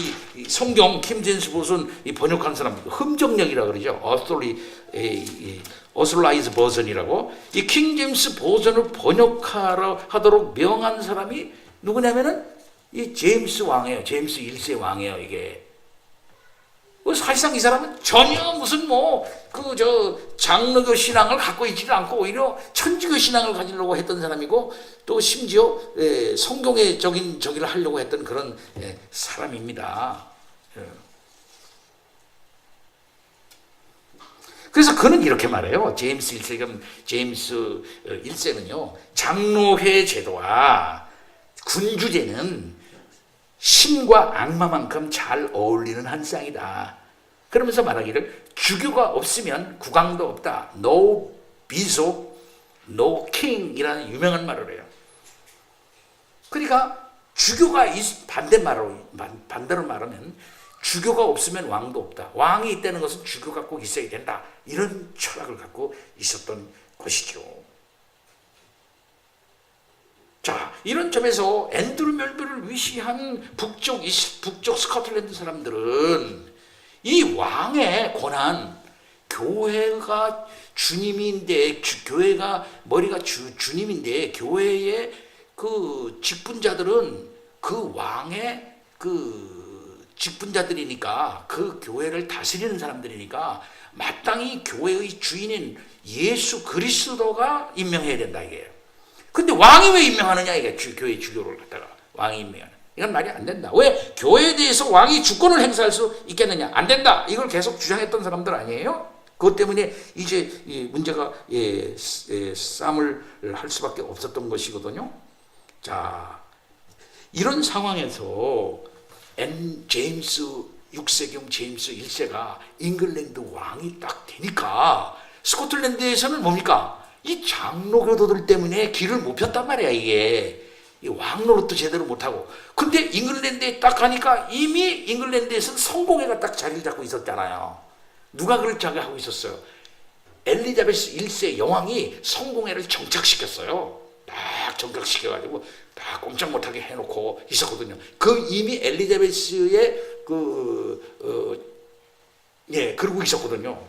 성경 킹 제임스 버전 번역한 사람 흠정역이라고 그러죠. 어슬라이즈 버전이라고. 이 킹 제임스 버전을 번역하도록 명한 사람이 누구냐면은 이 제임스 왕이에요. 제임스 1세 왕이에요. 이게 사실상 이 사람은 전혀 무슨 장로교 신앙을 갖고 있지도 않고 오히려 천주교 신앙을 가지려고 했던 사람이고, 또 심지어 성경적인 저기를 하려고 했던 그런 사람입니다. 그래서 그는 이렇게 말해요. 제임스 1세 겸 제임스 1세는요, 장로회 제도와 군주제는 신과 악마만큼 잘 어울리는 한 쌍이다. 그러면서 말하기를 주교가 없으면 국왕도 없다. No bishop, no king 이라는 유명한 말을 해요. 그러니까 주교가 반대로 말하면 주교가 없으면 왕도 없다. 왕이 있다는 것은 주교가 꼭 있어야 된다. 이런 철학을 갖고 있었던 것이죠. 자, 이런 점에서 앤드루 멜빌을 위시한 북쪽 스코틀랜드 사람들은 이 왕의 권한, 교회가 주님인데, 교회가 머리가 주님인데, 교회의 그 직분자들은 그 왕의 그 직분자들이니까, 그 교회를 다스리는 사람들이니까 마땅히 교회의 주인인 예수 그리스도가 임명해야 된다 이게요. 근데 왕이 왜 임명하느냐 이게, 교회 주교를 갖다가 왕이 임명하는, 이건 말이 안 된다. 왜 교회에 대해서 왕이 주권을 행사할 수 있겠느냐? 안 된다. 이걸 계속 주장했던 사람들 아니에요? 그것 때문에 이제 이 문제가 싸움을 할 수밖에 없었던 것이거든요. 자, 이런 상황에서 제임스 6세경 제임스 1세가 잉글랜드 왕이 딱 되니까 스코틀랜드에서는 뭡니까? 이 장로교도들 때문에 길을 못 폈단 말이야, 이게. 이 왕노릇도 제대로 못하고. 근데 잉글랜드에 딱 가니까 이미 잉글랜드에서는 성공회가 딱 자리를 잡고 있었잖아요. 누가 그걸 하고 있었어요? 엘리자베스 1세 여왕이 성공회를 정착시켰어요. 딱 정착시켜가지고 딱 꼼짝 못하게 해놓고 있었거든요. 그 이미 엘리자베스의 그러고 있었거든요.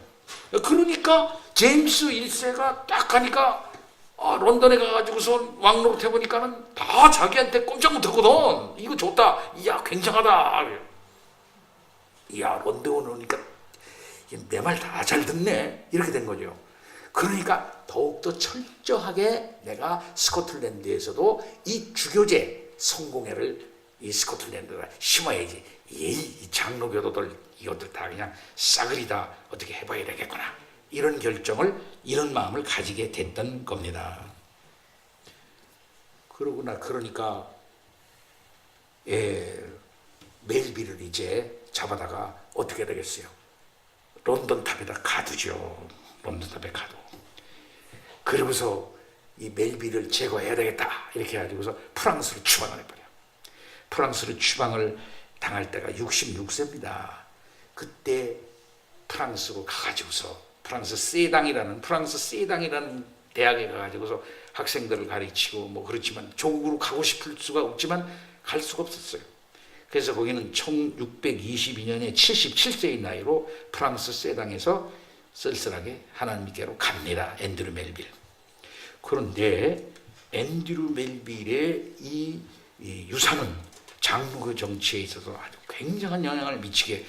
그러니까 제임스 1세가 딱 가니까 런던에 가가지고서 왕노릇 해보니까는 다 자기한테 꼼짝 못하거든. 이거 좋다. 이야, 굉장하다. 이야, 런던에 오니까 내 말 다 잘 듣네. 이렇게 된 거죠. 그러니까 더욱더 철저하게 내가 스코틀랜드에서도 이 주교제 성공회를 이 스코틀랜드에 심어야지. 이 장로교도들 이것들 다 그냥 싸그리 다 어떻게 해봐야 되겠구나. 이런 결정을, 이런 마음을 가지게 됐던 겁니다. 그러니까 멜빌을 이제 잡아다가 어떻게 되겠어요? 런던 탑에다 가두죠. 런던 탑에 가두. 그러고서 이 멜빌을 제거해야 되겠다 이렇게 해가지고서 프랑스로 추방을 해버려. 프랑스로 추방을 당할 때가 66세입니다. 그때 프랑스로 가가지고서 프랑스 세당이라는 대학에 가가지고서 학생들을 가르치고 그렇지만 조국으로 가고 싶을 수가 없지만 갈 수가 없었어요. 그래서 거기는 1622년에 77세의 나이로 프랑스 세당에서 쓸쓸하게 하나님께로 갑니다. 앤드루 멜빌. 그런데 앤드루 멜빌의 이 유산은 장로교 정치에 있어서 아주 굉장한 영향을 미치게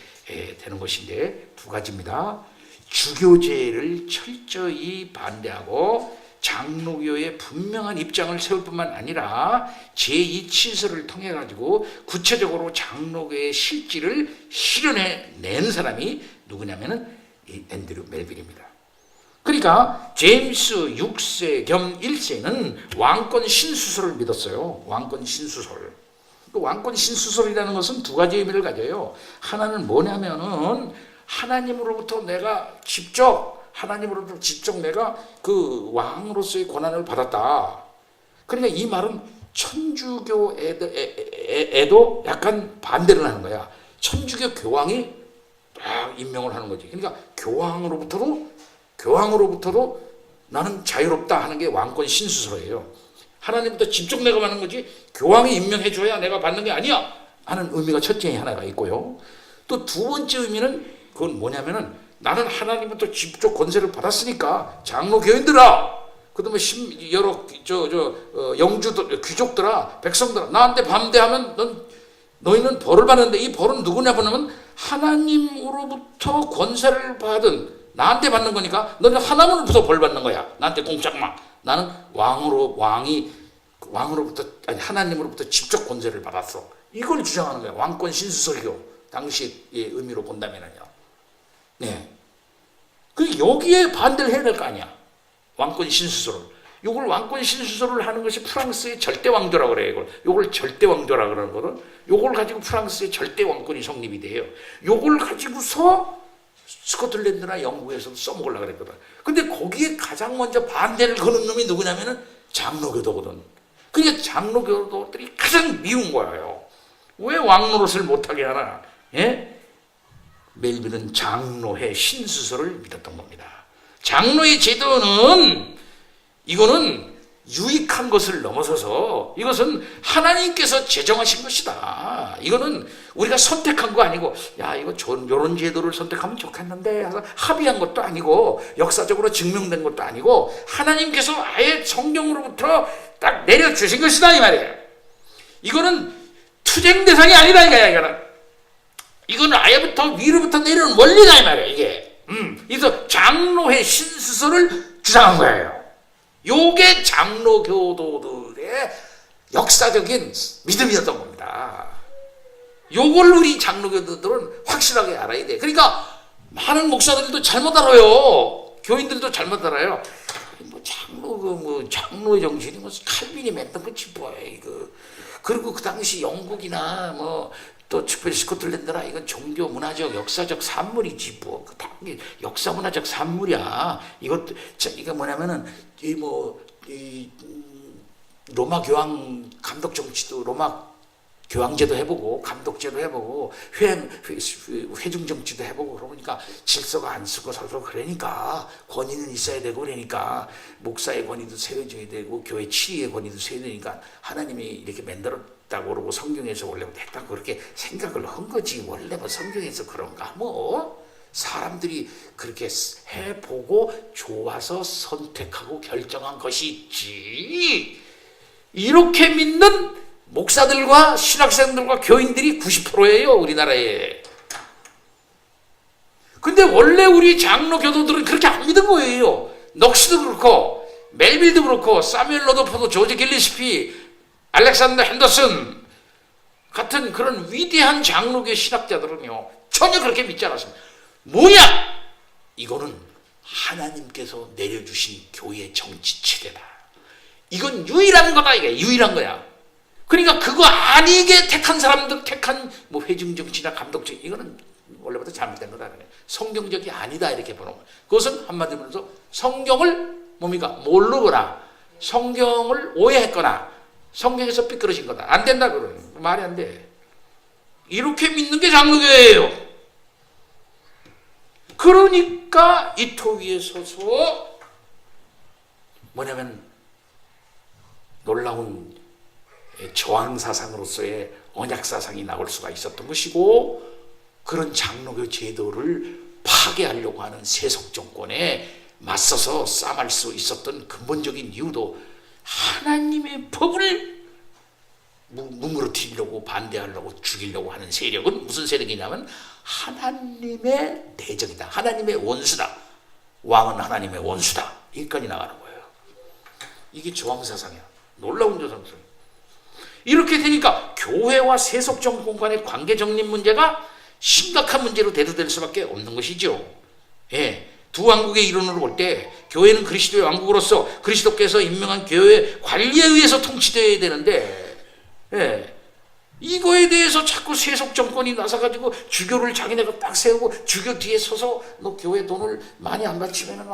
되는 것인데, 두 가지입니다. 주교제를 철저히 반대하고 장로교의 분명한 입장을 세울 뿐만 아니라 제2치서를 통해 가지고 구체적으로 장로교의 실질을 실현해낸 사람이 누구냐면은 이 앤드루 멜빌입니다. 그러니까 제임스 6세 겸 1세는 왕권 신수설을 믿었어요. 왕권 신수설. 왕권 신수설이라는 것은 두 가지 의미를 가져요. 하나는 뭐냐면은 하나님으로부터 내가 직접 내가 그 왕으로서의 권한을 받았다. 그러니까 이 말은 천주교에도 약간 반대를 하는 거야. 천주교 교황이 딱 임명을 하는 거지. 그러니까 교황으로부터도 나는 자유롭다 하는 게 왕권 신수설이에요. 하나님부터 직접 내가 받는 거지 교황이 임명해줘야 내가 받는 게 아니야 하는 의미가 첫째 하나가 있고요. 또 두 번째 의미는 그건 뭐냐면은 나는 하나님부터 직접 권세를 받았으니까 장로 교인들아, 그다음에 여러 영주들, 귀족들아, 백성들아, 나한테 반대하면 너희는 벌을 받는데 이 벌은 누구냐 보면 하나님으로부터 권세를 받은 나한테 받는 거니까 너는 하나님으로부터 벌 받는 거야. 나한테 공짝마. 나는 하나님으로부터 직접 권세를 받았어. 이걸 주장하는 거야. 왕권 신수설교 당시의 의미로 본다면요. 네. 그 여기에 반대를 해야 될 거 아니야. 왕권 신수설을. 이걸 왕권 신수설을 하는 것이 프랑스의 절대 왕조라고 그래요. 이걸 절대 왕조라고 그러는 거는 이걸 가지고 프랑스의 절대 왕권이 성립이 돼요. 이걸 가지고서 스코틀랜드나 영국에서도 써먹으려고 그랬거든. 근데 거기에 가장 먼저 반대를 거는 놈이 누구냐면은 장로교도거든. 그러니까 장로교도들이 가장 미운 거예요. 왜 왕노릇을 못하게 하나? 예? 멜빌은 장로의 신수설을 믿었던 겁니다. 장로의 제도는 이거는 유익한 것을 넘어서서 이것은 하나님께서 제정하신 것이다. 이거는 우리가 선택한 거 아니고 야 이거 이런 제도를 선택하면 좋겠는데 해서 합의한 것도 아니고 역사적으로 증명된 것도 아니고 하나님께서 아예 성경으로부터 딱 내려주신 것이다 이 말이에요. 이거는 투쟁 대상이 아니다 이거야. 이거는 아예부터 위로부터 내려오는 원리다 이 말이에요. 이게 그래서 장로의 신수설을 주장한 거예요. 요게 장로교도들의 역사적인 믿음이었던 겁니다. 요걸 우리 장로교도들은 확실하게 알아야 돼. 그러니까 많은 목사들도 잘못 알아요. 교인들도 잘못 알아요. 장로의 정신이 칼빈이 맺던 거지 뭐야 이거. 그리고 그 당시 영국이나 또 특별히 스코틀랜드나 이건 종교 문화적 역사적 산물이지 뭐 역사 문화적 산물이야. 이거 뭐냐면은 이 로마 교황 감독 정치도 로마 교황제도 해보고 감독제도 해보고 회중 정치도 해보고 그러니까 질서가 안 쓰고 서로 그러니까 권위는 있어야 되고 그러니까 목사의 권위도 세워줘야 되고 교회 치리의 권위도 세워야 되니까 하나님이 이렇게 만들었다고 그러고 성경에서 원래부터 했다고 그렇게 생각을 한 거지. 원래 성경에서 그런가 사람들이 그렇게 해보고 좋아서 선택하고 결정한 것이 있지. 이렇게 믿는 목사들과 신학생들과 교인들이 90%예요 우리나라에. 근데 원래 우리 장로 교도들은 그렇게 안 믿은 거예요. 넉시도 그렇고 멜빌도 그렇고 사뮤엘 러더포드, 조지 길리스피, 알렉산더 핸더슨 같은 그런 위대한 장로교 신학자들은요 전혀 그렇게 믿지 않았습니다. 뭐야? 이거는 하나님께서 내려주신 교회 정치 체계다. 이건 유일한 거다. 이게 유일한 거야. 그러니까 그거 아니게 택한 사람들 택한 회중 정치나 감독 정치 이거는 원래부터 잘못된 거다. 성경적이 아니다 이렇게 보는 거야. 그것은 한마디로 말해서 성경을 모르거나 성경을 오해했거나 성경에서 삐뚤어진 거다. 안 된다 그러는 말이 안 돼. 이렇게 믿는 게 장로교예요. 그러니까 이 토 위에 서서 뭐냐면 놀라운 저항사상으로서의 언약사상이 나올 수가 있었던 것이고 그런 장로교 제도를 파괴하려고 하는 세속정권에 맞서서 싸움할 수 있었던 근본적인 이유도 하나님의 법을 뭉그러뜨리려고 반대하려고 죽이려고 하는 세력은 무슨 세력이냐면 하나님의 대적이다. 하나님의 원수다. 왕은 하나님의 원수다. 여기까지 나가는 거예요. 이게 저항사상이야. 놀라운 저항사상. 이렇게 되니까 교회와 세속정권 간의 관계 정립 문제가 심각한 문제로 대두될 수밖에 없는 것이죠. 예. 두 왕국의 이론으로 볼 때 교회는 그리스도의 왕국으로서 그리스도께서 임명한 교회 관리에 의해서 통치되어야 되는데 예. 이거에 대해서 자꾸 세속 정권이 나서가지고 주교를 자기네가 딱 세우고 주교 뒤에 서서 너 교회 돈을 많이 안 바치면은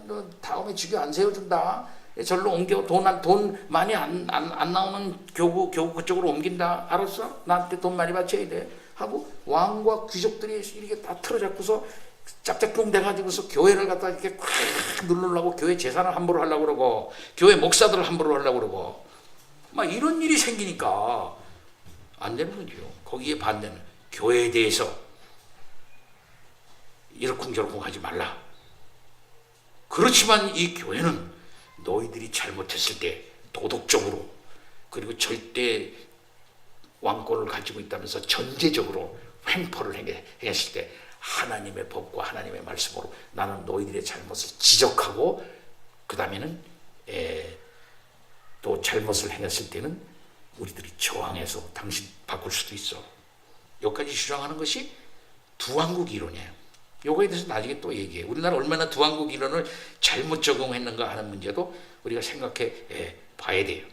너 다음에 주교 안 세워준다. 절로 옮겨 돈 많이 안 나오는 교구 그쪽으로 옮긴다. 알았어? 나한테 돈 많이 바쳐야 돼. 하고 왕과 귀족들이 이렇게 다 틀어잡고서 짝짝꿍 돼가지고서 교회를 갖다 이렇게 콱 누르려고 교회 재산을 함부로 하려고 그러고 교회 목사들을 함부로 하려고 그러고 막 이런 일이 생기니까 안 되는 거죠. 거기에 반대는 교회에 대해서 이러쿵저러쿵 하지 말라. 그렇지만 이 교회는 너희들이 잘못했을 때 도덕적으로 그리고 절대 왕권을 가지고 있다면서 전제적으로 횡포를 행했을 때 하나님의 법과 하나님의 말씀으로 나는 너희들의 잘못을 지적하고 그 다음에는 또 잘못을 행했을 때는 우리들이 저항해서 당신 바꿀 수도 있어. 여기까지 주장하는 것이 두한국 이론이에요. 요거에 대해서 나중에 또 얘기해요. 우리나라 얼마나 두한국 이론을 잘못 적용했는가 하는 문제도 우리가 생각해 봐야 돼요.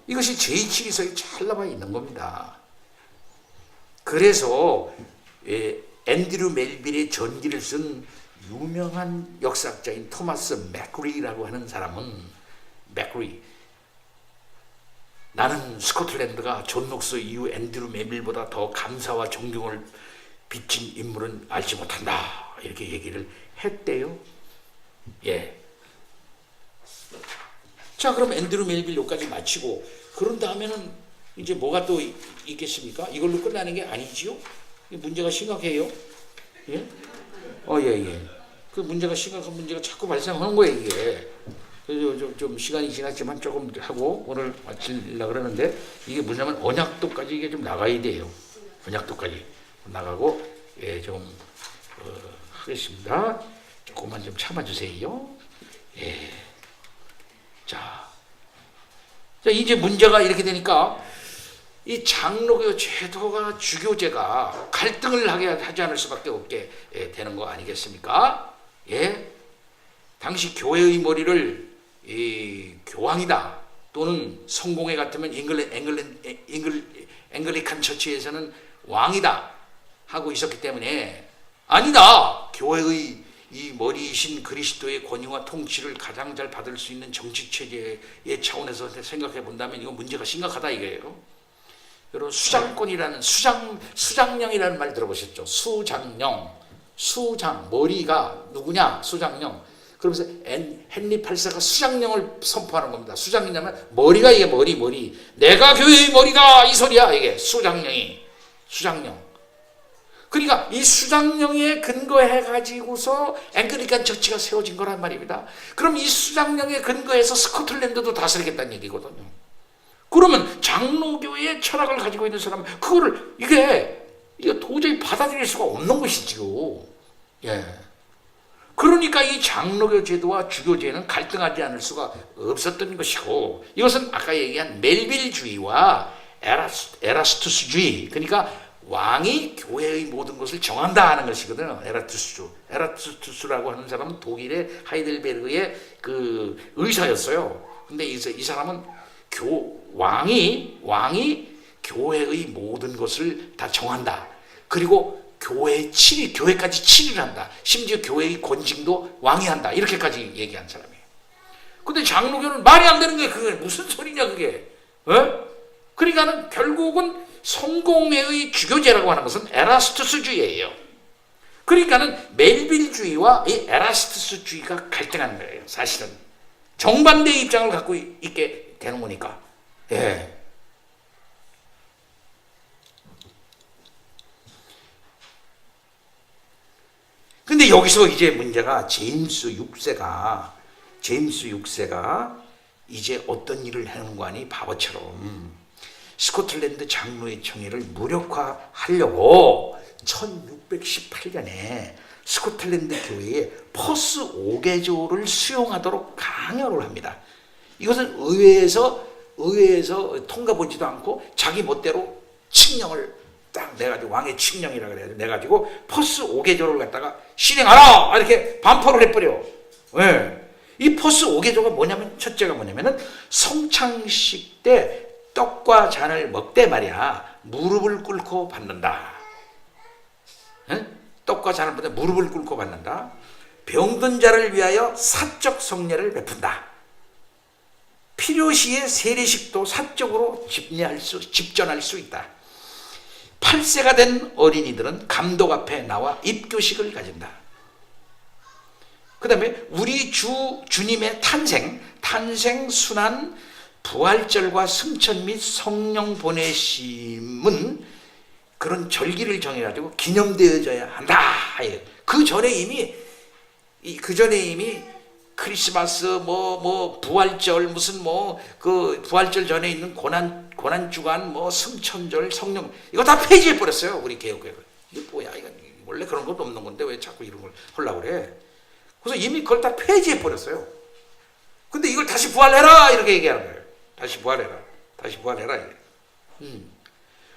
이것이 제2치기서에 잘 나와 있는 겁니다. 그래서 앤드류 멜빌의 전기를 쓴 유명한 역사학자인 토마스 맥그리라고 하는 사람은 나는 스코틀랜드가 존 녹스 이후 앤드류 멜빌보다 더 감사와 존경을 빚진 인물은 알지 못한다. 이렇게 얘기를 했대요. 예. 자, 그럼 앤드류 멜빌 여기까지 마치고 그런 다음에는 이제 뭐가 또 있겠습니까? 이걸로 끝나는 게 아니지요? 문제가 심각해요. 예? 예. 그 문제가 심각한 문제가 자꾸 발생하는 거예요, 이게. 그래서 좀 시간이 지났지만 조금 하고 오늘 마치려고 그러는데 이게 뭐냐면 언약도까지 이게 좀 나가야 돼요. 언약도까지 나가고 좀 하겠습니다. 조금만 좀 참아주세요. 예. 자, 이제 문제가 이렇게 되니까 이 장로교 제도가 주교제가 갈등을 하지 않을 수밖에 없게 되는 거 아니겠습니까? 예? 당시 교회의 머리를 이 교황이다 또는 성공회 같으면 앵글리칸 처치에서는 왕이다 하고 있었기 때문에 아니다. 교회의 이 머리이신 그리스도의 권위와 통치를 가장 잘 받을 수 있는 정치 체제의 차원에서 생각해 본다면 이건 문제가 심각하다 이거예요. 여러분 수장권이라는 수장령이라는 말 들어보셨죠? 수장 머리가 누구냐? 수장령. 그러면서 헨리 8세가 수장령을 선포하는 겁니다. 수장령이냐면 머리가 이게 머리. 내가 교회의 머리다 이 소리야 이게 수장령. 그러니까 이 수장령에 근거해 가지고서 앵글리칸 처치가 세워진 거란 말입니다. 그럼 이 수장령에 근거해서 스코틀랜드도 다스리겠다는 얘기거든요. 그러면 장로교의 철학을 가지고 있는 사람은 그거를 이게 도저히 받아들일 수가 없는 것이지요. 예. 그러니까 이 장로교 제도와 주교제는 갈등하지 않을 수가 없었던 것이고 이것은 아까 얘기한 멜빌주의와 에라스투스주의 그러니까 왕이 교회의 모든 것을 정한다 하는 것이거든요. 에라투스라고 하는 사람은 독일의 하이델베르의 그 의사였어요. 근데 이 사람은 왕이 교회의 모든 것을 다 정한다. 그리고 교회까지 친위를 한다. 심지어 교회의 권징도 왕이 한다. 이렇게까지 얘기한 사람이에요. 근데 장로교는 말이 안 되는 게 그게 무슨 소리냐 그게. 그러니까는 결국은 성공회의 주교제라고 하는 것은 에라스투스주의예요. 그러니까는 멜빌주의와 이 에라스투스주의가 갈등하는 거예요. 사실은 정반대의 입장을 갖고 있게 되는 거니까. 예. 근데 여기서 이제 문제가 제임스 6세가 이제 어떤 일을 하는 거 아니 바보처럼 스코틀랜드 장로의 청회를 무력화하려고 1618년에 스코틀랜드 교회에 퍼스 5개조를 수용하도록 강요를 합니다. 이것은 의회에서 통과보지도 않고 자기 멋대로 칙령을 딱 내가지고 왕의 칙령이라 그래야 돼. 내가지고 퍼스 5개조를 갖다가 실행하라 이렇게 반포를 해버려. 왜? 이 포스 5개조가 뭐냐면, 첫째가 뭐냐면은 성창식 때 떡과 잔을 먹되 말이야 무릎을 꿇고 받는다. 응? 떡과 잔을 먹되 무릎을 꿇고 받는다. 병든 자를 위하여 사적 성례를 베푼다. 필요시에 세례식도 사적으로 집전할 수 있다. 8세가 된 어린이들은 감독 앞에 나와 입교식을 가진다. 그 다음에 우리 주님의 탄생, 순환, 부활절과 승천 및 성령 보내심은 그런 절기를 정해가지고 기념되어져야 한다. 그 전에 이미 크리스마스 부활절 무슨 그 부활절 전에 있는 고난 주간 승천절 성령 이거 다 폐지해 버렸어요. 우리 개혁교회가. 이게 뭐야? 이거 원래 그런 것도 없는 건데 왜 자꾸 이런 걸 하려고 그래? 그래서 이미 그걸 다 폐지해 버렸어요. 근데 이걸 다시 부활해라 이렇게 얘기하는 거예요. 다시 부활해라 이게.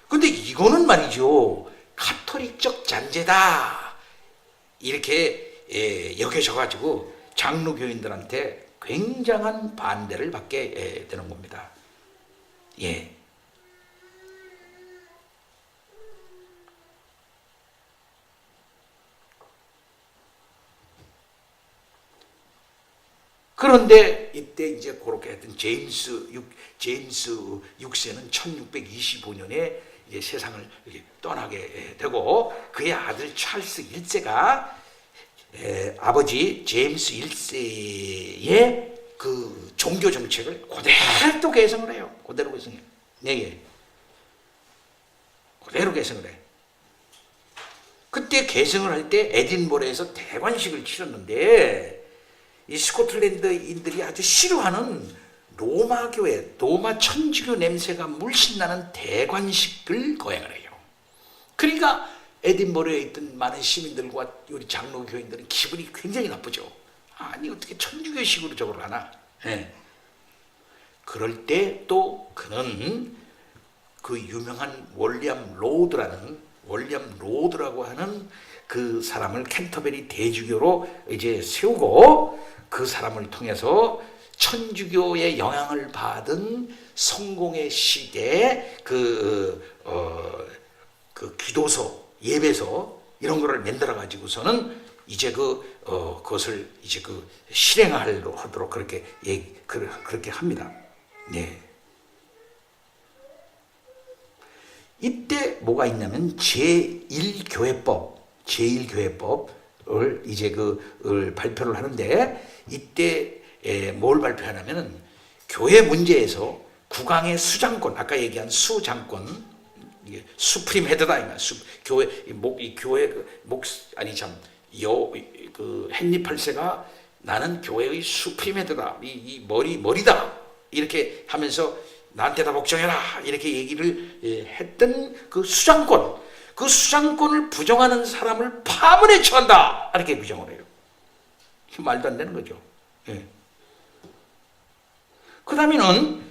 근데 이거는 말이죠, 카톨릭적 잔재다 이렇게 여겨져가지고 장로교인들한테 굉장한 반대를 받게 되는 겁니다. 예. 그런데 이때 이제 그렇게 했던 제임스 6세는 1625년에 이제 세상을 떠나게 되고 그의 아들 찰스 1세가 아버지 제임스 1세의 그 종교 정책을 그대로 또 개성을 해요. 그대로 개성해요. 네, 그대로 개성을 해. 그때 개성을 할 때 에딘버러에서 대관식을 치렀는데 이 스코틀랜드인들이 아주 싫어하는 로마 교회, 로마 천주교 냄새가 물씬 나는 대관식을 거행을 해요. 그러니까 에딘버러에 있던 많은 시민들과 우리 장로 교인들은 기분이 굉장히 나쁘죠. 아니 어떻게 천주교식으로 저걸 하나? 예. 그럴 때 또 그는 그 유명한 월리엄 로드라고 하는 그 사람을 캔터베리 대주교로 이제 세우고 그 사람을 통해서 천주교의 영향을 받은 성공의 시대에 그 기도서, 예배서 이런 거를 만들어 가지고서는 이제 그것을 이제 실행하도록 그렇게 합니다. 네. 이때 뭐가 있냐면 제1교회법을 이제 발표를 하는데 이때 뭘 발표하냐면은 교회 문제에서 국왕의 수장권, 아까 얘기한 수장권, 이게 수프림 헤드다 교회 헨리 8세가 나는 교회의 수프림 헤드다, 이 머리다 이렇게 하면서 나한테 다 복종해라 이렇게 얘기를 했던 그 수장권을 부정하는 사람을 파문에 처한다 이렇게 규정을 해요. 말도 안 되는 거죠. 예. 그 다음에는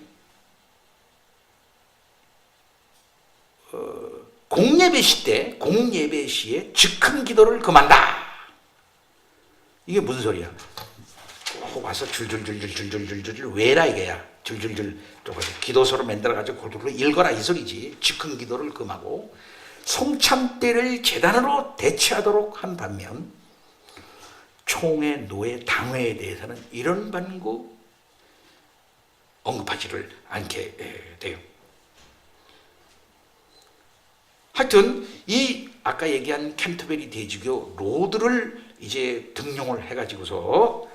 공예배 시에 즉흥 기도를 금한다. 이게 무슨 소리야? 꼭 와서 줄줄줄줄줄줄줄줄 왜라 이게야. 줄줄줄 기도서로 만들어가지고 골고루 읽어라 이 소리지. 즉흥 기도를 금하고 성찬때를 제단으로 대체하도록 한 반면 총회, 노회, 당회에 대해서는 이런 반구 언급하지를 않게 돼요. 하여튼 이 아까 얘기한 캔터베리 대주교 로드를 이제 등용을 해가지고서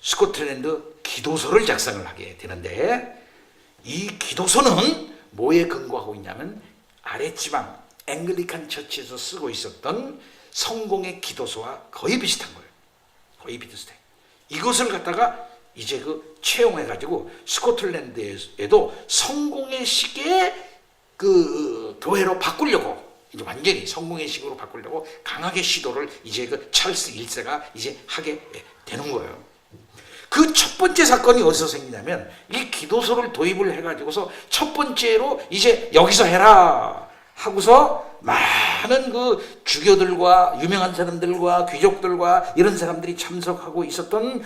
스코틀랜드 기도서를 작성을 하게 되는데 이 기도서는 뭐에 근거하고 있냐면 아랫지방 앵글리칸 처치에서 쓰고 있었던 성공의 기도서와 거의 비슷한 거예요. 거의 비슷해. 이것을 갖다가 이제 채용해가지고 스코틀랜드에도 성공의 식의 교회로 바꾸려고 이제 완전히 성공의 식으로 바꾸려고 강하게 시도를 이제 찰스 1세가 이제 하게 되는 거예요. 그 첫 번째 사건이 어디서 생기냐면 이 기도서를 도입을 해가지고서 첫 번째로 이제 여기서 해라 하고서 막 많은 그 주교들과 유명한 사람들과 귀족들과 이런 사람들이 참석하고 있었던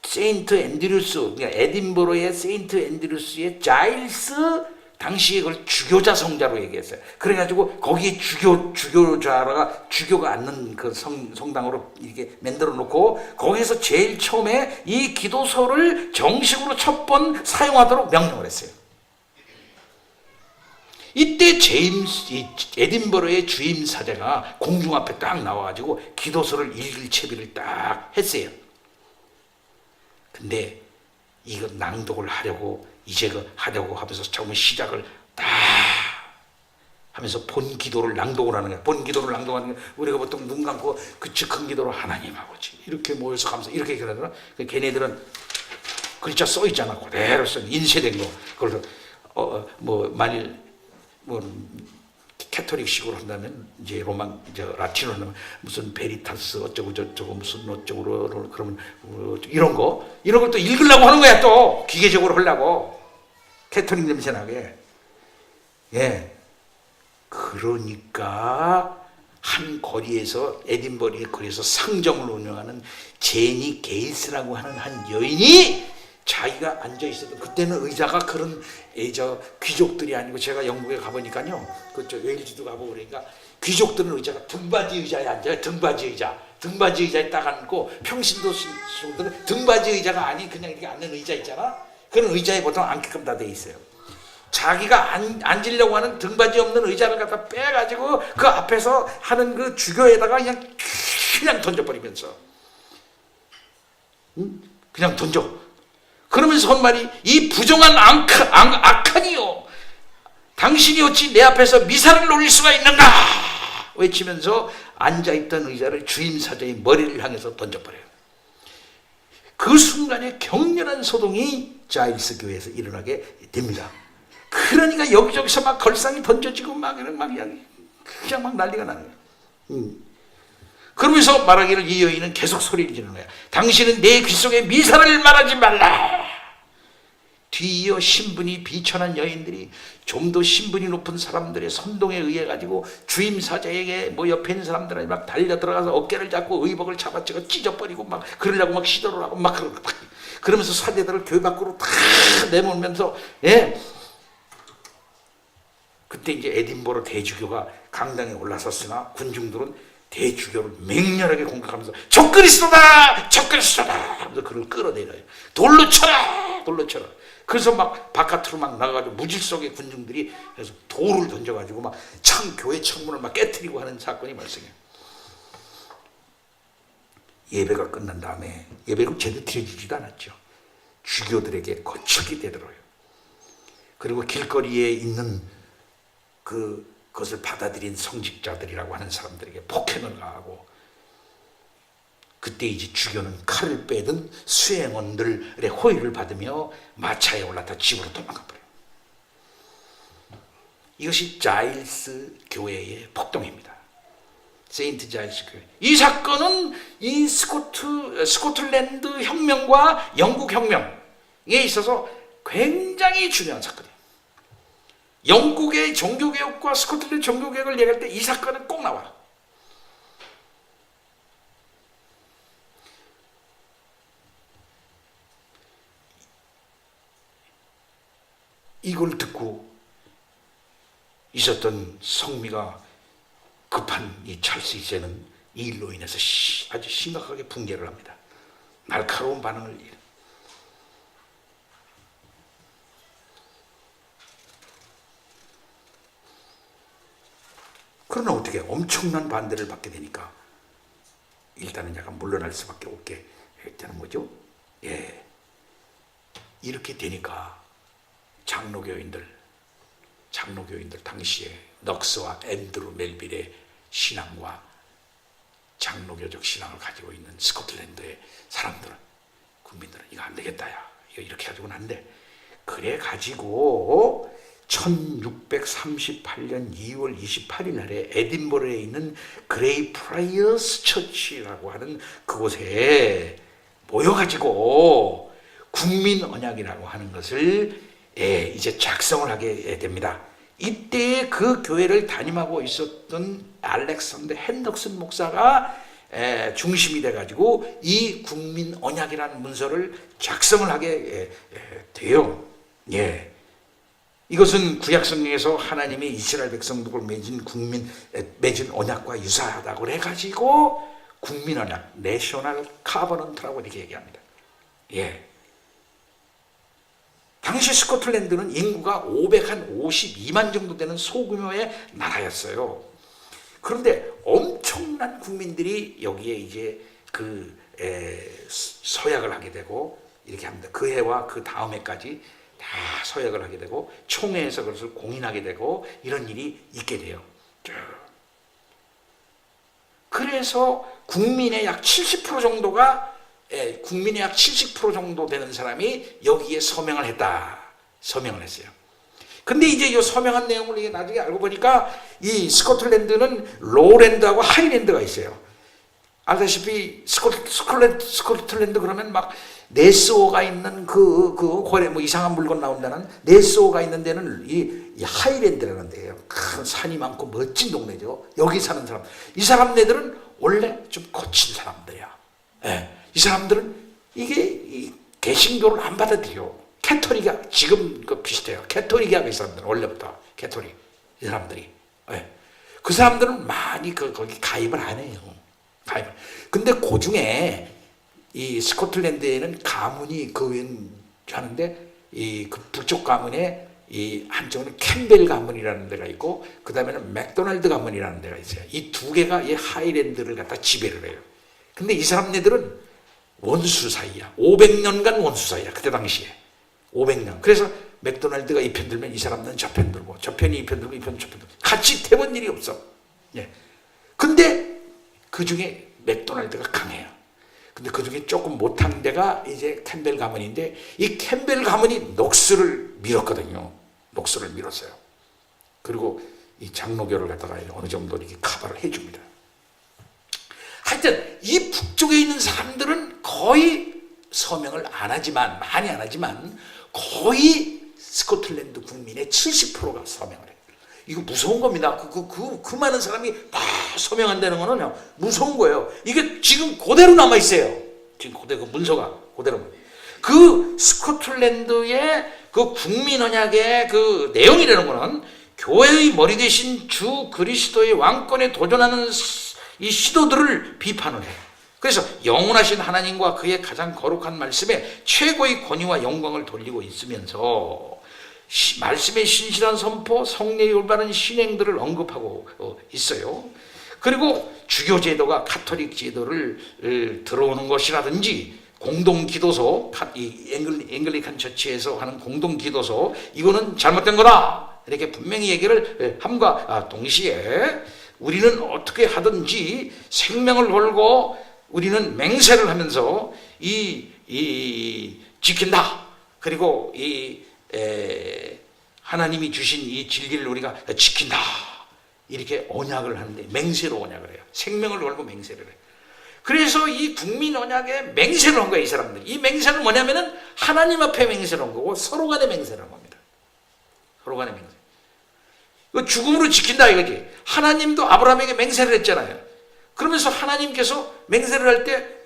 세인트 앤드루스, 그러니까 에딘버러의 세인트 앤드루스의 자일스, 당시에 그걸 주교자 성자로 얘기했어요. 그래가지고 거기에 주교가 앉는 그 성당으로 이렇게 만들어 놓고 거기서 제일 처음에 이 기도서를 정식으로 첫 번 사용하도록 명령을 했어요. 이때 에딘버러의 주임 사제가 공중 앞에 딱 나와가지고 기도서를 읽을 채비를 딱 했어요. 근데 이거 낭독을 하려고 하려고 하면서 처음에 시작을 딱 하면서 본 기도를 낭독을 하는 거야. 본 기도를 낭독하는 게 우리가 보통 눈 감고 그 즉흥 기도로 하나님 아버지 이렇게 모여서 감사 이렇게 그러더라. 걔네들은 글자 써 있잖아. 그대로 써 인쇄된 거. 그래서 만일 캐토릭식으로 한다면 이제 라틴어로 하면 무슨 베리타스 어쩌고 저쩌고 무슨 어쩌고 그러면 이런 걸 또 읽으려고 하는 거야. 또 기계적으로 하려고 캐토릭 냄새 나게. 예. 그러니까 한 거리에서 에딘버러의 거리에서 상점을 운영하는 제니 게이스라고 하는 한 여인이 자기가 앉아 있었던 그때는 의자가 그런 귀족들이 아니고 제가 영국에 가보니까요 그쪽 웨일즈도 가보고 그러니까 귀족들은 의자가 등받이 의자에 앉아요. 등받이 의자에 딱 앉고 평신도들은 등받이 의자가 아닌 그냥 이렇게 앉는 의자 있잖아. 그런 의자에 보통 앉게끔 다 돼 있어요. 자기가 앉으려고 하는 등받이 없는 의자를 갖다 빼가지고 그 앞에서 하는 그 주교에다가 그냥 던져버리면서 그냥 던져. 그러면서 한 말이 이 부정한 악한이요 당신이 어찌 내 앞에서 미사를 올릴 수가 있는가 외치면서 앉아있던 의자를 주임사제의 머리를 향해서 던져버려요. 그 순간에 격렬한 소동이 자일스 교회에서 일어나게 됩니다. 그러니까 여기저기서 막 걸상이 던져지고 그냥 막 난리가 나는 거예요. 그러면서 말하기를 이 여인은 계속 소리를 지르는 거야. 당신은 내 귀 속에 미사를 말하지 말라. 뒤이어 신분이 비천한 여인들이 좀 더 신분이 높은 사람들의 선동에 의해 가지고 주임 사자에게 옆에 있는 사람들이 막 달려 들어가서 어깨를 잡고 의복을 잡아치고 찢어버리고 막 그러려고 막 시도를 하고 막 그러면서 사제들을 교회 밖으로 다 내몰면서 그때 이제 에딘버러 대주교가 강당에 올라섰으나 군중들은 대주교를 맹렬하게 공격하면서 적그리스도다 하면서 그를 끌어내려요. 돌로 쳐라. 그래서 막 바깥으로 막 나가가지고 무질서하게 군중들이 그래서 돌을 던져가지고 막 교회 창문을 막 깨트리고 하는 사건이 발생해요. 예배가 끝난 다음에 예배를 제대로 드려주지도 않았죠. 주교들에게 거칠게 되더라고요. 그리고 길거리에 있는 그것을 받아들인 성직자들이라고 하는 사람들에게 폭행을 가하고 그때 이제 주교는 칼을 빼든 수행원들의 호의를 받으며 마차에 올라타 집으로 도망가버려요. 이것이 자일스 교회의 폭동입니다. 세인트 자일스 교회. 이 사건은 이 스코틀랜드 혁명과 영국 혁명에 있어서 굉장히 중요한 사건이에요. 영국의 종교개혁과 스코틀랜드 종교개혁을 얘기할 때 이 사건은 꼭 나와. 이걸 듣고 있었던 성미가 급한 이 찰스 2세는 이 일로 인해서 아주 심각하게 붕괴를 합니다. 날카로운 반응을 그러나 어떻게 엄청난 반대를 받게 되니까 일단은 약간 물러날 수밖에 없게 되는 거죠. 예. 이렇게 되니까 장로교인들 당시에 넉스와 앤드루 멜빌의 신앙과 장로교적 신앙을 가지고 있는 스코틀랜드의 사람들은 국민들은 이거 안 되겠다 야 이거 이렇게 가지고는 안 돼. 그래 가지고 1638년 2월 28일 날에 에딘버러에 있는 그레이 프라이어스 처치라고 하는 그곳에 모여가지고 국민 언약이라고 하는 것을 이제 작성을 하게 됩니다. 이때 그 교회를 담임하고 있었던 알렉산더 핸덕슨 목사가 중심이 돼가지고 이 국민 언약이라는 문서를 작성을 하게 돼요. 예. 이것은 구약 성경에서 하나님이 이스라엘 백성들을 맺은 언약과 유사하다고 해가지고 국민 언약, 내셔널 카버넌트라고 이렇게 얘기합니다. 예. 당시 스코틀랜드는 인구가 552만 정도 되는 소규모의 나라였어요. 그런데 엄청난 국민들이 여기에 이제 서약을 하게 되고 이렇게 합니다. 그 해와 그 다음 해까지 다 서약을 하게 되고 총회에서 그것을 공인하게 되고 이런 일이 있게 돼요. 그래서 국민의 약 70% 정도가 국민의 약 70% 정도 되는 사람이 여기에 서명을 했어요. 근데 이제 이 서명한 내용을 나중에 알고 보니까 이 스코틀랜드는 로우랜드하고 하이랜드가 있어요. 알다시피 스코틀랜드 그러면 막 네스호가 있는 고래 뭐 이상한 물건 나온다는 네스호가 있는 데는 이 하이랜드라는 데예요. 큰 산이 많고 멋진 동네죠. 여기 사는 사람, 이 사람네들은 원래 좀 거친 사람들이야. 예. 이 사람들은 이 개신교를 안 받아들여. 캐토릭이 지금 비슷해요. 캐토릭이야. 이 사람들은 원래부터 캐토릭 이 사람들이. 예. 그 사람들은 많이 거기 가입을 안 해요. 근데 그 중에 이 스코틀랜드에는 가문이 하는데 그 북쪽 가문에 이 한쪽은 캠벨 가문이라는 데가 있고 그 다음에는 맥도날드 가문이라는 데가 있어요. 이 두 개가 이 하이랜드를 갖다 지배를 해요. 근데 이 사람네들은 원수 사이야. 500년간 원수 사이야. 그때 당시에 500년. 그래서 맥도날드가 이 편 들면 이 사람들은 저 편 들고, 저 편이 이 편 들고, 이 편 저 편 들고 같이 태본 일이 없어. 예. 근데 그 중에 맥도날드가 강해요. 근데 그 중에 조금 못한 데가 이제 캠벨 가문인데 이 캠벨 가문이 녹수를 밀었거든요. 녹수를 밀었어요. 그리고 이 장로교를 갖다가 어느 정도 이렇게 커버를 해줍니다. 하여튼 이 북쪽에 있는 사람들은 거의 서명을 많이 안 하지만 거의 스코틀랜드 국민의 70%가 서명을 해요. 이거 무서운 겁니다. 그 많은 사람이 다 서명한다는 거는 무서운 거예요. 이게 지금 그대로 남아있어요. 지금 그 문서가 그대로. 그 스코틀랜드의 그 국민 언약의 그 내용이라는 거는 교회의 머리 대신 주 그리스도의 왕권에 도전하는 이 시도들을 비판을 해요. 그래서 영원하신 하나님과 그의 가장 거룩한 말씀에 최고의 권위와 영광을 돌리고 있으면서 말씀의 신실한 선포, 성례의 올바른 신행들을 언급하고 있어요. 그리고 주교 제도가 카톨릭 제도를 들어오는 것이라든지 공동기도소, 이 앵글리칸 처치에서 하는 공동기도소, 이거는 잘못된 거다 이렇게 분명히 얘기를 함과 동시에 우리는 어떻게 하든지 생명을 걸고 우리는 맹세를 하면서 지킨다. 그리고 하나님이 주신 이 진리를 우리가 지킨다. 이렇게 언약을 하는데 맹세로 언약을 해요. 생명을 걸고 맹세를 해요. 그래서 이 국민 언약에 맹세를 한 거예요. 이 사람들. 이 맹세는 뭐냐면은 하나님 앞에 맹세를 한 거고 서로 간에 맹세를 한 겁니다. 서로 간에 맹세. 죽음으로 지킨다 이거지. 하나님도 아브라함에게 맹세를 했잖아요. 그러면서 하나님께서 맹세를 할 때